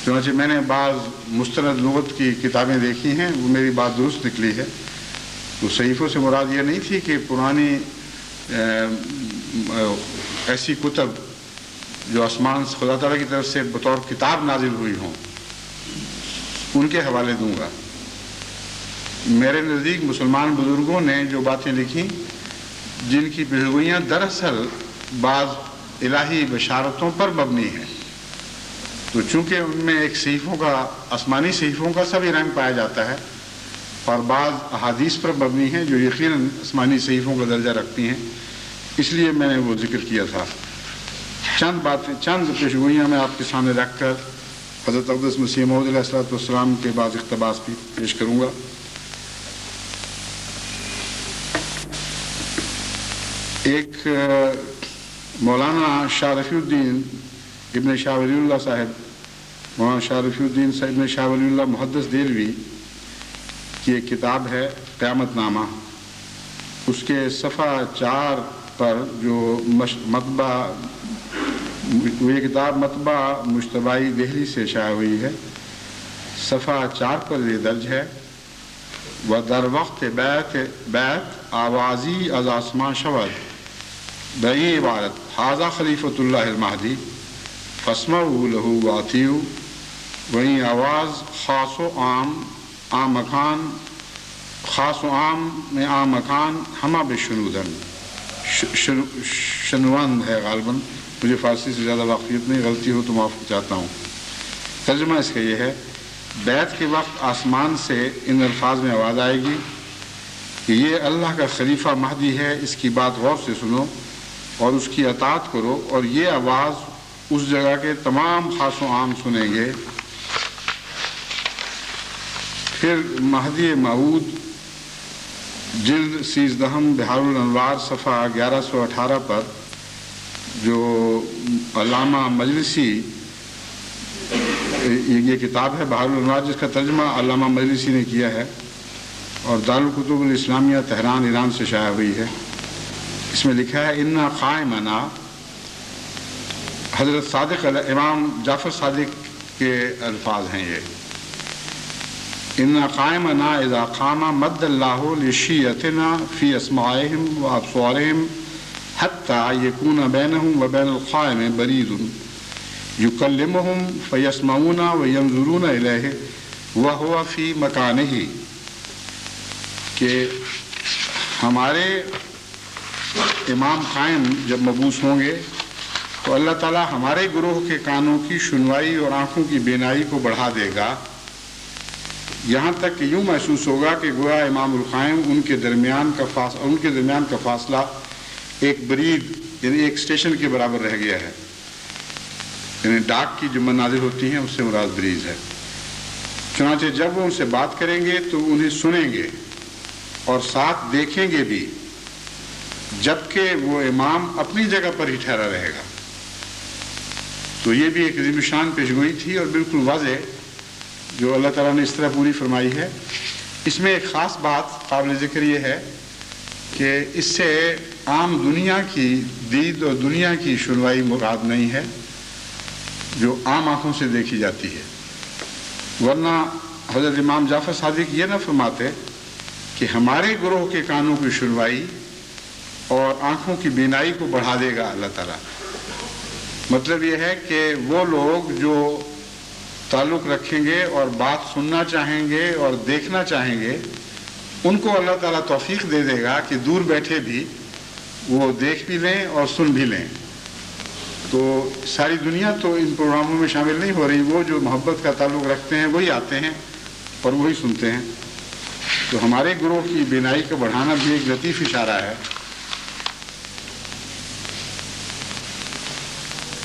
چنانچہ میں نے بعض مستند لغت کی کتابیں دیکھی ہیں، وہ میری بات درست نکلی ہے. تو صحیفوں سے مراد یہ نہیں تھی کہ پرانی ایسی کتب جو آسمان خدا تعالیٰ کی طرف سے بطور کتاب نازل ہوئی ہوں ان کے حوالے دوں گا. میرے نزدیک مسلمان بزرگوں نے جو باتیں لکھی جن کی پیشگوئیاں دراصل بعض الہی بشارتوں پر مبنی ہیں، تو چونکہ ان میں ایک صحیفوں کا آسمانی صحیفوں کا سبھی رنگ پایا جاتا ہے اور بعض احادیث پر مبنی ہیں جو یقیناً آسمانی صحیفوں کا درجہ رکھتی ہیں، اس لیے میں نے وہ ذکر کیا تھا. چند پیشگوئیاں میں آپ کے سامنے رکھ کر حضرت اقدس مسیح موعود علیہ الصلوۃ والسلام کے بعض اقتباس بھی پیش کروں گا. ایک مولانا شاہ رفیع الدین ابن شاہ ولی اللہ صاحب، مولانا شاہ رفیع الدین ابن شاہ ولی اللہ محدث دہلوی کی ایک کتاب ہے قیامت نامہ. اس کے صفحہ 4 پر جو مطبع یہ کتاب مطبع مجتبائی دہلی سے شائع ہوئی ہے، صفحہ 4 پر یہ درج ہے: و در وقت بیت آوازی از آسمان شود بئی عبارت حاضہ خلیفۃ اللہ المہدی فاسمعوا له واطیعوا. وہیں آواز خاص و عام مکان، خاص و عام میں عام مکان ہمہ بشنودن شنوند ہے. غالباً مجھے فارسی سے زیادہ واقفیت نہیں، غلطی ہو تو معاف چاہتا ہوں. ترجمہ اس کا یہ ہے: بیعت کے وقت آسمان سے ان الفاظ میں آواز آئے گی کہ یہ اللہ کا خلیفہ مہدی ہے، اس کی بات غور سے سنو اور اس کی اطاعت کرو. اور یہ آواز اس جگہ کے تمام خاص و عام سنیں گے. پھر مہدی موعود جلد 13 بحار الانوار صفحہ 1118 پر جو علامہ مجلسی، یہ کتاب ہے بحار الانوار جس کا ترجمہ علامہ مجلسی نے کیا ہے. اور دارالکتب الاسلامیہ تہران ایران سے شائع ہوئی ہے. اس میں لکھا ہے انا قائمنا، حضرت صادق امام جعفر صادق کے الفاظ ہیں یہ. انا قائمنا اذا قام مد اللہ لشیعتنا فی اسماعہم و ابصارہم حتی یکون بینہم و بین القائم برید یکلمہم فیسمعون وینظرون الیہ وہو فی مکانہ، کہ ہمارے امام قائم جب مبعوث ہوں گے تو اللہ تعالیٰ ہمارے گروہ کے کانوں کی سنوائی اور آنکھوں کی بینائی کو بڑھا دے گا، یہاں تک کہ یوں محسوس ہوگا کہ گویا امام القائم ان کے درمیان کا فاصلہ ایک برید یعنی ایک اسٹیشن کے برابر رہ گیا ہے. یعنی ڈاک کی جو مناظر ہوتی ہیں اس سے مراد بریز ہے. چنانچہ جب وہ ان سے بات کریں گے تو انہیں سنیں گے اور ساتھ دیکھیں گے بھی، جبکہ وہ امام اپنی جگہ پر ہی ٹھہرا رہے گا. تو یہ بھی ایک عظیم شان پیشگوئی تھی اور بالکل واضح جو اللہ تعالیٰ نے اس طرح پوری فرمائی ہے. اس میں ایک خاص بات قابل ذکر یہ ہے کہ اس سے عام دنیا کی دید اور دنیا کی سنوائی مراد نہیں ہے جو عام آنکھوں سے دیکھی جاتی ہے. ورنہ حضرت امام جعفر صادق یہ نہ فرماتے کہ ہمارے گروہ کے کانوں کی سنوائی اور آنکھوں کی بینائی کو بڑھا دے گا اللہ تعالیٰ. مطلب یہ ہے کہ وہ لوگ جو تعلق رکھیں گے اور بات سننا چاہیں گے اور دیکھنا چاہیں گے ان کو اللہ تعالیٰ توفیق دے دے گا کہ دور بیٹھے بھی وہ دیکھ بھی لیں اور سن بھی لیں. تو ساری دنیا تو ان پروگراموں میں شامل نہیں ہو رہی، وہ جو محبت کا تعلق رکھتے ہیں وہی آتے ہیں اور وہی سنتے ہیں. تو ہمارے گروہ کی بینائی کو بڑھانا بھی ایک لطیف اشارہ ہے.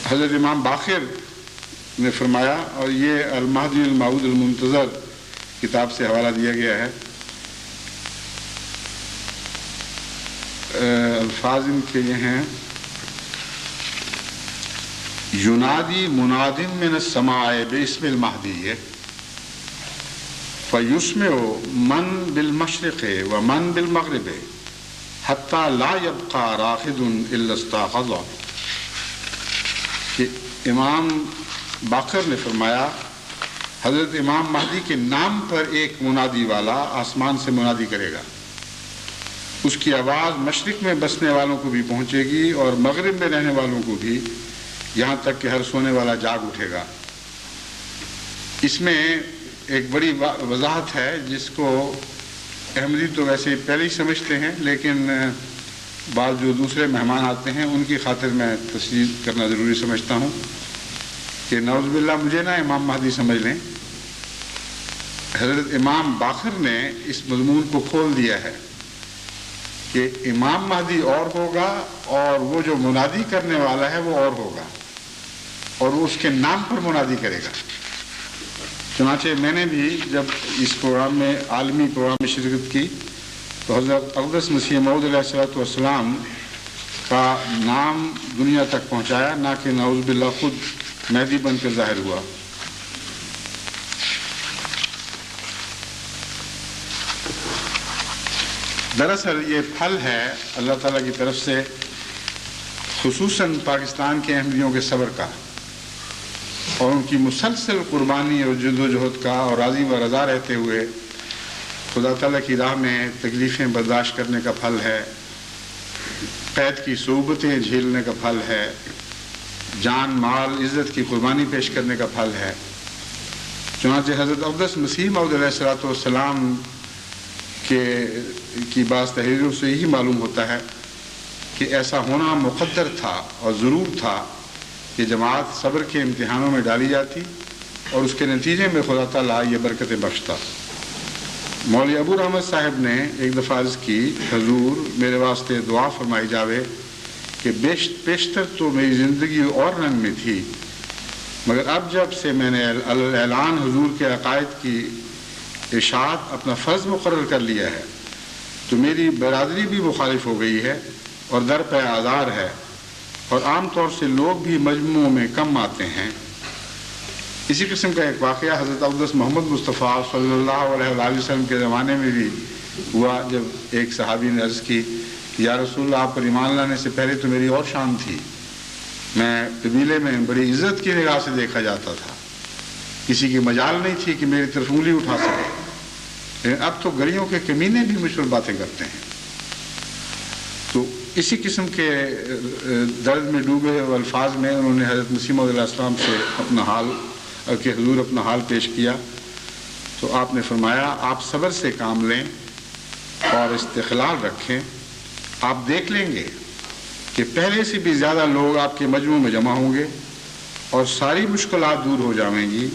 حضرت امام باقر نے فرمایا، اور یہ المہدی الموعود المنتظر کتاب سے حوالہ دیا گیا ہے، الفاظ ان کے یہ ہیں: ینادی مناد من السماء باسم المہدی فیسمع من بالمشرق ومن بالمغرب حتی لا یبقى راقد الا استيقظ. کہ امام باقر نے فرمایا حضرت امام مہدی کے نام پر ایک منادی والا آسمان سے منادی کرے گا، اس کی آواز مشرق میں بسنے والوں کو بھی پہنچے گی اور مغرب میں رہنے والوں کو بھی، یہاں تک کہ ہر سونے والا جاگ اٹھے گا. اس میں ایک بڑی وضاحت ہے جس کو احمدی تو ویسے پہلے ہی سمجھتے ہیں، لیکن بعض جو دوسرے مہمان آتے ہیں ان کی خاطر میں تصدیق کرنا ضروری سمجھتا ہوں کہ نعوذ باللہ مجھے نہ امام مہدی سمجھ لیں. حضرت امام باقر نے اس مضمون کو کھول دیا ہے کہ امام مہدی اور ہوگا اور وہ جو منادی کرنے والا ہے وہ اور ہوگا، اور وہ اس کے نام پر منادی کرے گا. چنانچہ میں نے بھی جب اس پروگرام میں عالمی پروگرام میں شرکت کی تو حضرت اقدس مسیح موعود علیہ السلام کا نام دنیا تک پہنچایا، نہ کہ نعوذ باللہ خود مہدی بن کر ظاہر ہوا. دراصل یہ پھل ہے اللہ تعالیٰ کی طرف سے خصوصاً پاکستان کے احمدیوں کے صبر کا اور ان کی مسلسل قربانی اور جد و جہد کا، اور راضی و رضا رہتے ہوئے خدا تعالیٰ کی راہ میں تکلیفیں برداشت کرنے کا پھل ہے، قید کی صعوبتیں جھیلنے کا پھل ہے، جان مال عزت کی قربانی پیش کرنے کا پھل ہے. چنانچہ حضرت اقدس مسیح موعود علیہ السلام کی بعض تحریروں سے یہی معلوم ہوتا ہے کہ ایسا ہونا مقدر تھا اور ضرور تھا کہ جماعت صبر کے امتحانوں میں ڈالی جاتی اور اس کے نتیجے میں خدا تعالیٰ یہ برکتیں بخشتا. مولوی ابو رحمت صاحب نے ایک دفعہ عرض کی، حضور میرے واسطے دعا فرمائی جاوے کہ بیشتر تو میری زندگی اور رنگ میں تھی، مگر اب جب سے میں نے اعلان حضور کے عقائد کی اشاعت اپنا فرض مقرر کر لیا ہے تو میری برادری بھی مخالف ہو گئی ہے اور در پہ آزار ہے، اور عام طور سے لوگ بھی مجموعوں میں کم آتے ہیں. اسی قسم کا ایک واقعہ حضرت اقدس محمد مصطفیٰ صلی اللہ علیہ وسلم کے زمانے میں بھی ہوا جب ایک صحابی نے عرض کی کہ یا رسول اللہ آپ پر ایمان لانے سے پہلے تو میری اور شان تھی، میں قبیلے میں بڑی عزت کی نگاہ سے دیکھا جاتا تھا، کسی کی مجال نہیں تھی کہ میری طرف انگلی اٹھا سکے، لیکن اب تو گلیوں کے کمینے بھی مجھ پر باتیں کرتے ہیں۔ تو اسی قسم کے درد میں ڈوبے ہوئے الفاظ میں انہوں نے حضرت مسیح موعود علیہ السلام سے اپنا حال کہ حضور اپنا حال پیش کیا، تو آپ نے فرمایا آپ صبر سے کام لیں اور استقلال رکھیں، آپ دیکھ لیں گے کہ پہلے سے بھی زیادہ لوگ آپ کے مجمع میں جمع ہوں گے اور ساری مشکلات دور ہو جائیں گی۔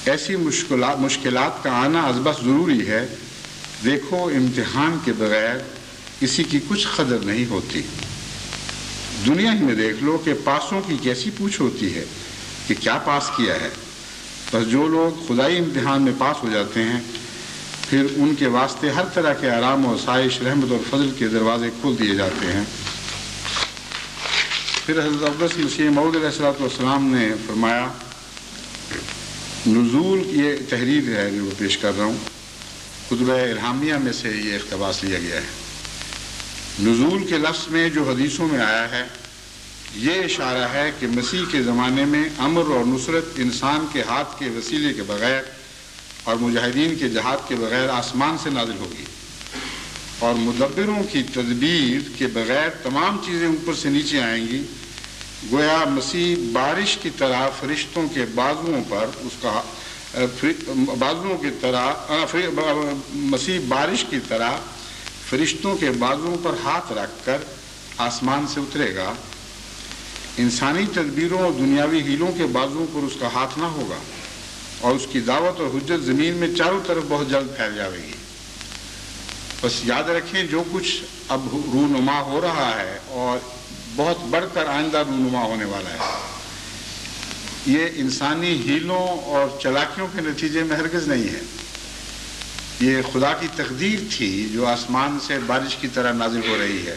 ایسی مشکلات کا آنا از بس ضروری ہے، دیکھو امتحان کے بغیر کسی کی کچھ قدر نہیں ہوتی۔ دنیا ہی میں دیکھ لو کہ پاسوں کی کیسی پوچھ ہوتی ہے کہ کیا پاس کیا ہے، بس جو لوگ خدائی امتحان میں پاس ہو جاتے ہیں پھر ان کے واسطے ہر طرح کے آرام و آسائش، رحمت اور فضل کے دروازے کھول دیے جاتے ہیں۔ پھر حضرت اقدس مسیح موعود علیہ السلام نے فرمایا، نزول یہ تحریر ہے جو پیش کر رہا ہوں، خطبہ الہامیہ میں سے یہ اقتباس لیا گیا ہے۔ نزول کے لفظ میں جو حدیثوں میں آیا ہے یہ اشارہ ہے کہ مسیح کے زمانے میں امر اور نصرت انسان کے ہاتھ کے وسیلے کے بغیر اور مجاہدین کے جہاد کے بغیر آسمان سے نازل ہوگی، اور مدبروں کی تدبیر کے بغیر تمام چیزیں اوپر سے نیچے آئیں گی۔ گویا مسیح بارش کی طرح فرشتوں کے بازوؤں پر مسیح بارش کی طرح فرشتوں کے بازوؤں پر ہاتھ رکھ کر آسمان سے اترے گا۔ انسانی تدبیروں اور دنیاوی ہیلوں کے بازوؤں پر اس کا ہاتھ نہ ہوگا، اور اس کی دعوت اور حجت زمین میں چاروں طرف بہت جلد پھیل جائے گی۔ بس یاد رکھیں جو کچھ اب رونما ہو رہا ہے اور بہت بڑھ کر آئندہ رونما ہونے والا ہے، یہ انسانی ہیلوں اور چلاکیوں کے نتیجے میں ہرگز نہیں ہے، یہ خدا کی تقدیر تھی جو آسمان سے بارش کی طرح نازل ہو رہی ہے۔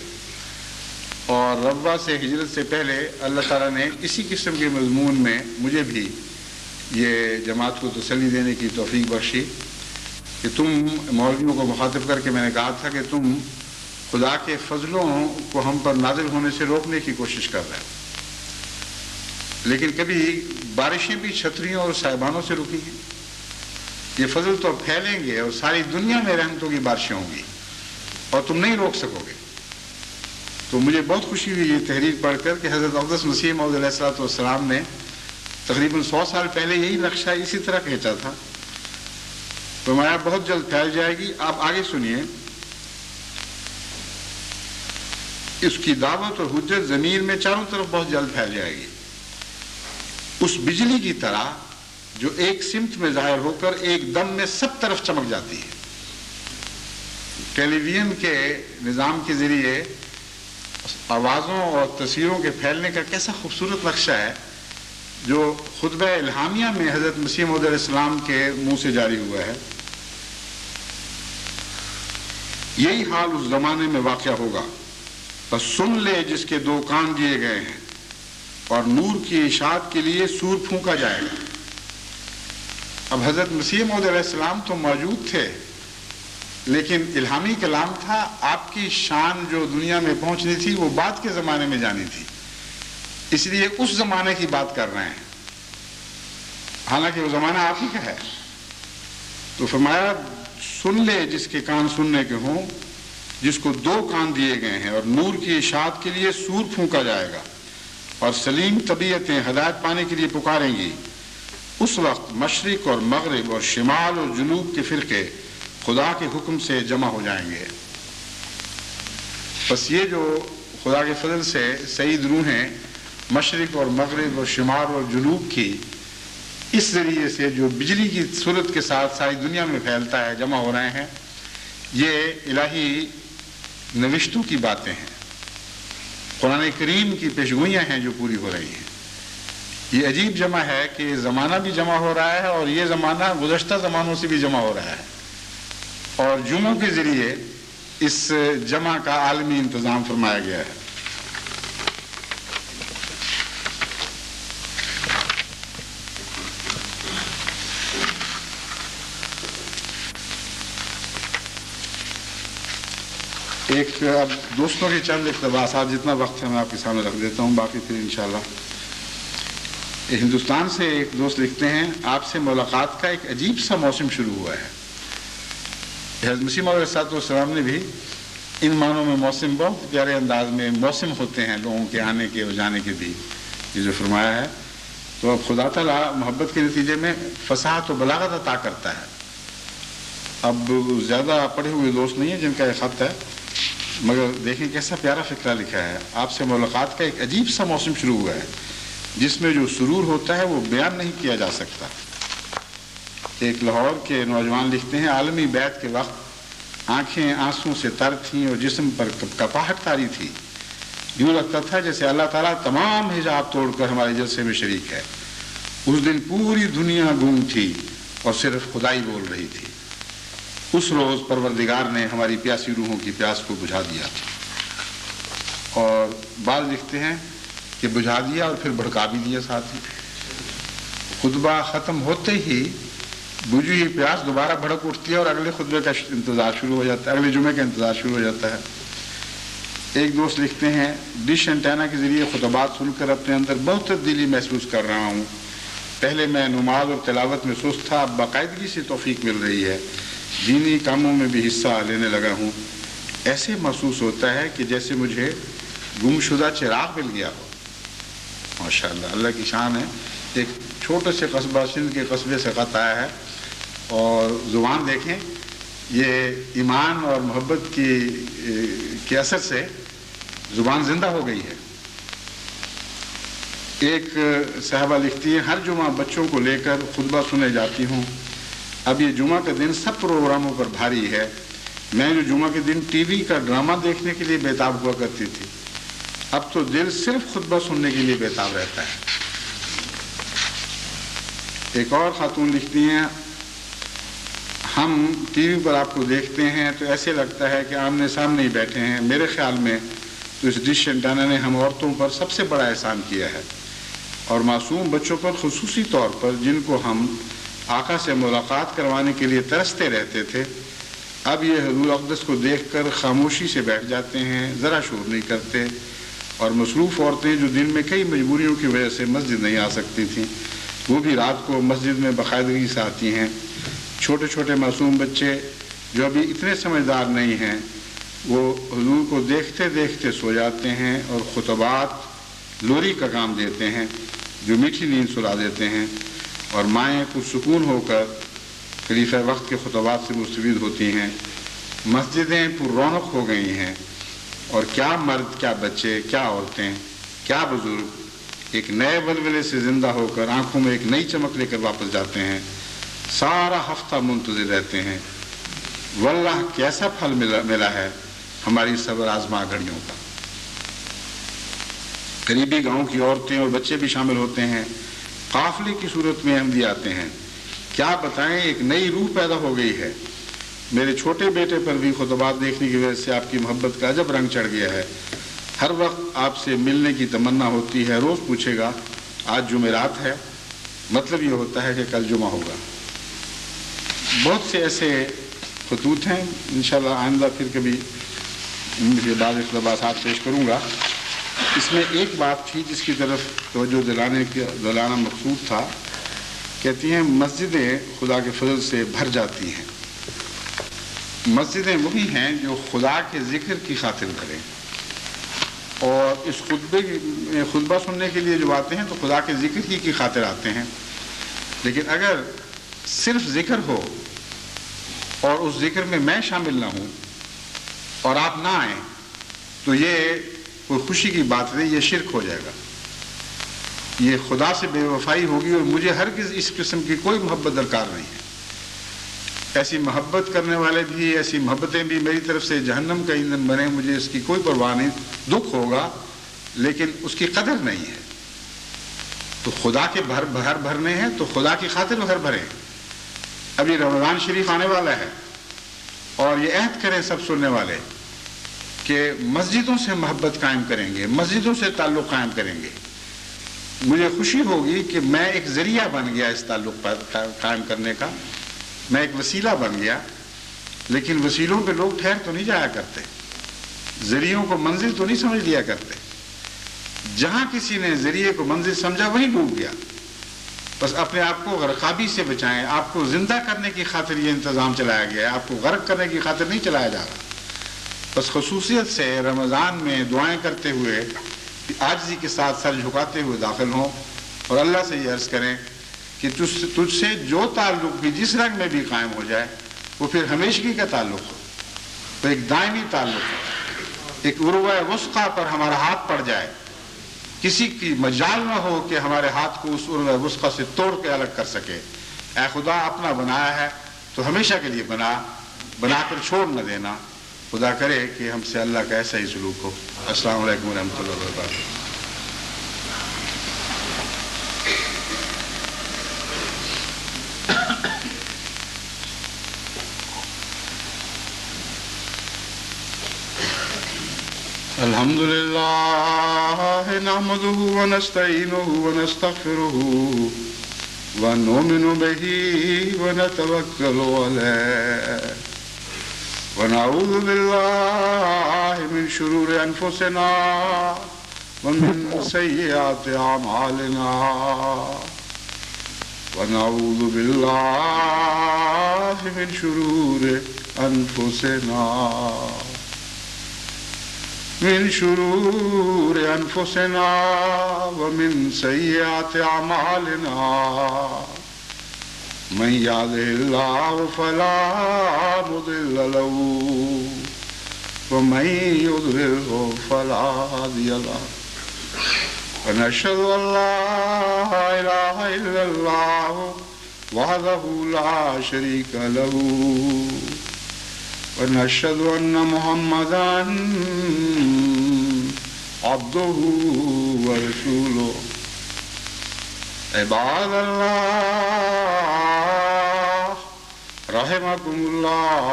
اور ربوہ سے ہجرت سے پہلے اللہ تعالیٰ نے اسی قسم کے مضمون میں مجھے بھی یہ جماعت کو تسلی دینے کی توفیق بخشی کہ تم مولویوں کو مخاطب کر کے میں نے کہا تھا کہ تم خدا کے فضلوں کو ہم پر نازل ہونے سے روکنے کی کوشش کر رہے ہیں، لیکن کبھی بارشیں بھی چھتریوں اور صاحبانوں سے رکی ہیں۔ یہ فضل تو پھیلیں گے اور ساری دنیا میں رحمتوں کی بارشیں ہوں گی اور تم نہیں روک سکو گے۔ تو مجھے بہت خوشی ہوئی یہ تحریر پڑھ کر کہ حضرت اقدس مسیح موعود علیہ السلام نے تقریباً 100 سال پہلے یہی نقشہ اسی طرح کھینچا تھا۔ فرمایا بہت جلد پھیل جائے گی۔ آپ آگے سنیے، اس کی دعوت اور حجت زمین میں چاروں طرف بہت جلد پھیل جائے گی، اس بجلی کی طرح جو ایک سمت میں ظاہر ہو کر ایک دم میں سب طرف چمک جاتی ہے۔ ٹیلی ویژن کے نظام کے ذریعے آوازوں اور تصویروں کے پھیلنے کا کیسا خوبصورت نقشہ ہے جو خطبہ الہامیہ میں حضرت مسیح موعود علیہ السلام کے منہ سے جاری ہوا ہے۔ یہی حال اس زمانے میں واقع ہوگا، بس سن لے جس کے 2 کان دیے گئے ہیں، اور نور کی اشاعت کے لیے سور پھونکا جائے گا۔ اب حضرت مسیح موعود علیہ السلام تو موجود تھے، لیکن الہامی کلام تھا، آپ کی شان جو دنیا میں پہنچنی تھی وہ بعد کے زمانے میں جانی تھی، اس لیے اس زمانے کی بات کر رہے ہیں، حالانکہ وہ زمانہ آپ ہی کا ہے۔ تو فرمایا سن لے جس کے کان سننے کے ہوں، جس کو 2 کان دیے گئے ہیں، اور نور کی اشاعت کے لیے سور پھونکا جائے گا، اور سلیم طبیعتیں ہدایت پانے کے لیے پکاریں گی۔ اس وقت مشرق اور مغرب اور شمال اور جنوب کے فرقے خدا کے حکم سے جمع ہو جائیں گے۔ بس یہ جو خدا کے فضل سے سعید روحیں مشرق اور مغرب اور شمال اور جنوب کی اس ذریعے سے جو بجلی کی صورت کے ساتھ ساری دنیا میں پھیلتا ہے، جمع ہو رہے ہیں، یہ الہی نوشتوں کی باتیں ہیں، قرآن کریم کی پیشگوئیاں ہیں جو پوری ہو رہی ہیں۔ یہ عجیب جمع ہے کہ زمانہ بھی جمع ہو رہا ہے اور یہ زمانہ گزشتہ زمانوں سے بھی جمع ہو رہا ہے، اور جمعوں کے ذریعے اس جمع کا عالمی انتظام فرمایا گیا ہے۔ ایک اب دوستوں کے چند اقتباسات، جتنا وقت ہے میں آپ کے سامنے رکھ دیتا ہوں، باقی پھر انشاءاللہ۔ ہندوستان سے ایک دوست لکھتے ہیں، آپ سے ملاقات کا ایک عجیب سا موسم شروع ہوا ہے۔ حضرت مسیح موعود علیہ السلام نے بھی ان معنوں میں موسم بہت پیارے انداز میں موسم ہوتے ہیں لوگوں کے آنے کے اور جانے کے بھی، یہ جو فرمایا ہے۔ تو اب خدا تعالیٰ محبت کے نتیجے میں فصاحت و بلاغت عطا کرتا ہے۔ اب زیادہ پڑھے ہوئے دوست نہیں ہیں جن کا یہ خط ہے، مگر دیکھیں کیسا پیارا فقرہ لکھا ہے۔ آپ سے ملاقات کا ایک عجیب سا موسم شروع ہوا ہے جس میں جو سرور ہوتا ہے وہ بیان نہیں کیا جا سکتا۔ ایک لاہور کے نوجوان لکھتے ہیں، عالمی بیعت کے وقت آنکھیں آنسوں سے تر تھیں اور جسم پر کپاہٹ طاری تھی۔ یوں لگتا تھا جیسے اللہ تعالیٰ تمام حجاب توڑ کر ہمارے جلسے میں شریک ہے۔ اس دن پوری دنیا گم تھی اور صرف خدائی بول رہی تھی۔ اس روز پروردگار نے ہماری پیاسی روحوں کی پیاس کو بجھا دیا، اور بعض لکھتے ہیں کہ بجھا دیا اور پھر بھڑکا بھی دیا ساتھ ہی۔ خطبہ ختم ہوتے ہی بجھی ہوئی پیاس دوبارہ بھڑک اٹھتی ہے اور اگلے خطبے کا انتظار شروع ہو جاتا ہے، اگلے جمعے کا انتظار شروع ہو جاتا ہے۔ ایک دوست لکھتے ہیں، ڈش اینٹینا کے ذریعے خطبات سن کر اپنے اندر بہت تبدیلی محسوس کر رہا ہوں۔ پہلے میں نماز اور تلاوت میں سست تھا، اب باقاعدگی سے توفیق مل رہی ہے، دینی کاموں میں بھی حصہ لینے لگا ہوں۔ ایسے محسوس ہوتا ہے کہ جیسے مجھے گم شدہ چراغ مل گیا ہو۔ ماشاءاللہ، اللہ کی شان ہے۔ ایک چھوٹے سے قصبہ سندھ کے قصبے سے خط آیا ہے، اور زبان دیکھیں، یہ ایمان اور محبت کے اثر سے زبان زندہ ہو گئی ہے۔ ایک صاحبہ لکھتی ہے، ہر جمعہ بچوں کو لے کر خطبہ سنے جاتی ہوں۔ اب یہ جمعہ کا دن سب پروگراموں پر بھاری ہے۔ میں جو جمعہ کے دن ٹی وی کا ڈرامہ دیکھنے کے لیے بیتاب ہوا کرتی تھی، اب تو دل صرف خطبہ سننے کے لیے بیتاب رہتا ہے۔ ایک اور خاتون لکھتی ہیں، ہم ٹی وی پر آپ کو دیکھتے ہیں تو ایسے لگتا ہے کہ آمنے سامنے ہی بیٹھے ہیں۔ میرے خیال میں تو اس ڈش اینٹینا نے ہم عورتوں پر سب سے بڑا احسان کیا ہے، اور معصوم بچوں پر خصوصی طور پر، جن کو ہم آقا سے ملاقات کروانے کے لیے ترستے رہتے تھے، اب یہ حضور اقدس کو دیکھ کر خاموشی سے بیٹھ جاتے ہیں، ذرا شور نہیں کرتے۔ اور مصروف عورتیں جو دن میں کئی مجبوریوں کی وجہ سے مسجد نہیں آ سکتی تھیں، وہ بھی رات کو مسجد میں باقاعدگی سے آتی ہیں۔ چھوٹے چھوٹے معصوم بچے جو ابھی اتنے سمجھدار نہیں ہیں، وہ حضور کو دیکھتے دیکھتے سو جاتے ہیں، اور خطبات لوری کا کام دیتے ہیں جو میٹھی نیند سلا دیتے ہیں، اور مائیں پرسکون ہو کر خلیفہ وقت کے خطبات سے مستفید ہوتی ہیں۔ مسجدیں پر رونق ہو گئی ہیں، اور کیا مرد، کیا بچے، کیا عورتیں، کیا بزرگ ایک نئے ولولے سے زندہ ہو کر آنکھوں میں ایک نئی چمک لے کر واپس جاتے ہیں، سارا ہفتہ منتظر رہتے ہیں۔ واللہ کیسا پھل ملا ہے ہماری صبر آزما گھڑیوں کا۔ قریبی گاؤں کی عورتیں اور بچے بھی شامل ہوتے ہیں، قافلے کی صورت میں احمدی آتے ہیں۔ کیا بتائیں، ایک نئی روح پیدا ہو گئی ہے۔ میرے چھوٹے بیٹے پر بھی خطبات دیکھنے کی وجہ سے آپ کی محبت کا عجب رنگ چڑھ گیا ہے۔ ہر وقت آپ سے ملنے کی تمنا ہوتی ہے۔ روز پوچھے گا، آج جمعرات ہے، مطلب یہ ہوتا ہے کہ کل جمعہ ہوگا۔ بہت سے ایسے خطوط ہیں، انشاءاللہ آئندہ پھر کبھی ان کے بعض اقتباسات پیش کروں گا۔ اس میں ایک بات تھی جس کی طرف توجہ دلانا مقصود تھا۔ کہتی ہیں، مسجدیں خدا کے فضل سے بھر جاتی ہیں۔ مسجدیں وہی ہیں جو خدا کے ذکر کی خاطر بھریں، اور اس خطبہ سننے کے لیے جو آتے ہیں تو خدا کے ذکر ہی کی خاطر آتے ہیں۔ لیکن اگر صرف ذکر ہو اور اس ذکر میں میں شامل نہ ہوں اور آپ نہ آئیں، تو یہ کوئی خوشی کی بات نہیں، یہ شرک ہو جائے گا، یہ خدا سے بے وفائی ہوگی، اور مجھے ہرگز اس قسم کی کوئی محبت درکار نہیں ہے۔ ایسی محبت کرنے والے بھی، ایسی محبتیں بھی میری طرف سے جہنم کا ایندھن بنے، مجھے اس کی کوئی پرواہ نہیں۔ دکھ ہوگا لیکن اس کی قدر نہیں ہے۔ تو خدا کے بھر بھرنے ہیں تو خدا کی خاطر بھر بھریں۔ اب یہ رمضان شریف آنے والا ہے، اور یہ عہد کریں سب سننے والے کہ مسجدوں سے محبت قائم کریں گے، مسجدوں سے تعلق قائم کریں گے۔ مجھے خوشی ہوگی کہ میں ایک ذریعہ بن گیا اس تعلق قائم کرنے کا، میں ایک وسیلہ بن گیا، لیکن وسیلوں پہ لوگ ٹھہر تو نہیں جایا کرتے۔ ذریعوں کو منزل تو نہیں سمجھ لیا کرتے. جہاں کسی نے ذریعے کو منزل سمجھا وہیں ڈوب گیا. بس اپنے آپ کو غرقابی سے بچائیں. آپ کو زندہ کرنے کی خاطر یہ انتظام چلایا گیا ہے, آپ کو غرق کرنے کی خاطر نہیں چلایا جا رہا. بس خصوصیت سے رمضان میں دعائیں کرتے ہوئے عاجزی کے ساتھ سر جھکاتے ہوئے داخل ہوں اور اللہ سے یہ عرض کریں کہ تجھ سے جو تعلق بھی جس رنگ میں بھی قائم ہو جائے وہ پھر ہمیشگی کا تعلق ہو, تو ایک دائمی تعلق ہو, ایک عروہ وثقی پر ہمارا ہاتھ پڑ جائے, کسی کی مجال نہ ہو کہ ہمارے ہاتھ کو اس عروہ وثقی سے توڑ کے الگ کر سکے. اے خدا اپنا بنایا ہے تو ہمیشہ کے لیے بنا کر چھوڑ نہ دینا. خدا کرے کہ ہم سے اللہ کا ایسا ہی سلوک ہو. السلام علیکم ورحمۃ اللہ وبرکاتہ. الحمد لله نحمده ونستعينه ونستغفره ونؤمن به ونتوكل عليه ونعوذ بالله من شرور أنفسنا ومن سيئات أعمالنا ونعوذ بالله من شرور أنفسنا ومن سيئات أعمالنا من يهده الله فلا مضل له ومن يضلل فلا هادي له ونشهد أن لا إله إلا الله وحده لا شريك له ونشهد أن محمدًا عبده ورسوله. عباد الله رحمكم الله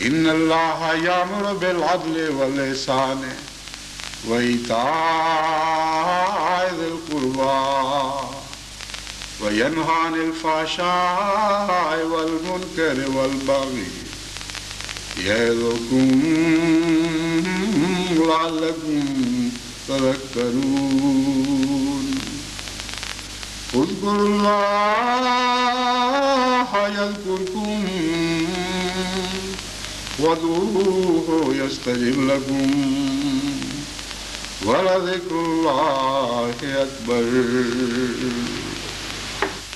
إن الله يأمر بالعدل والإحسان وإيتاء ذي القربى وينهى عن الفحشاء والمنكر والبغي يعظكم لعلكم تذكرون. اذكروا الله يذكركم وادعوه يستجب لكم ولذكر الله أكبر.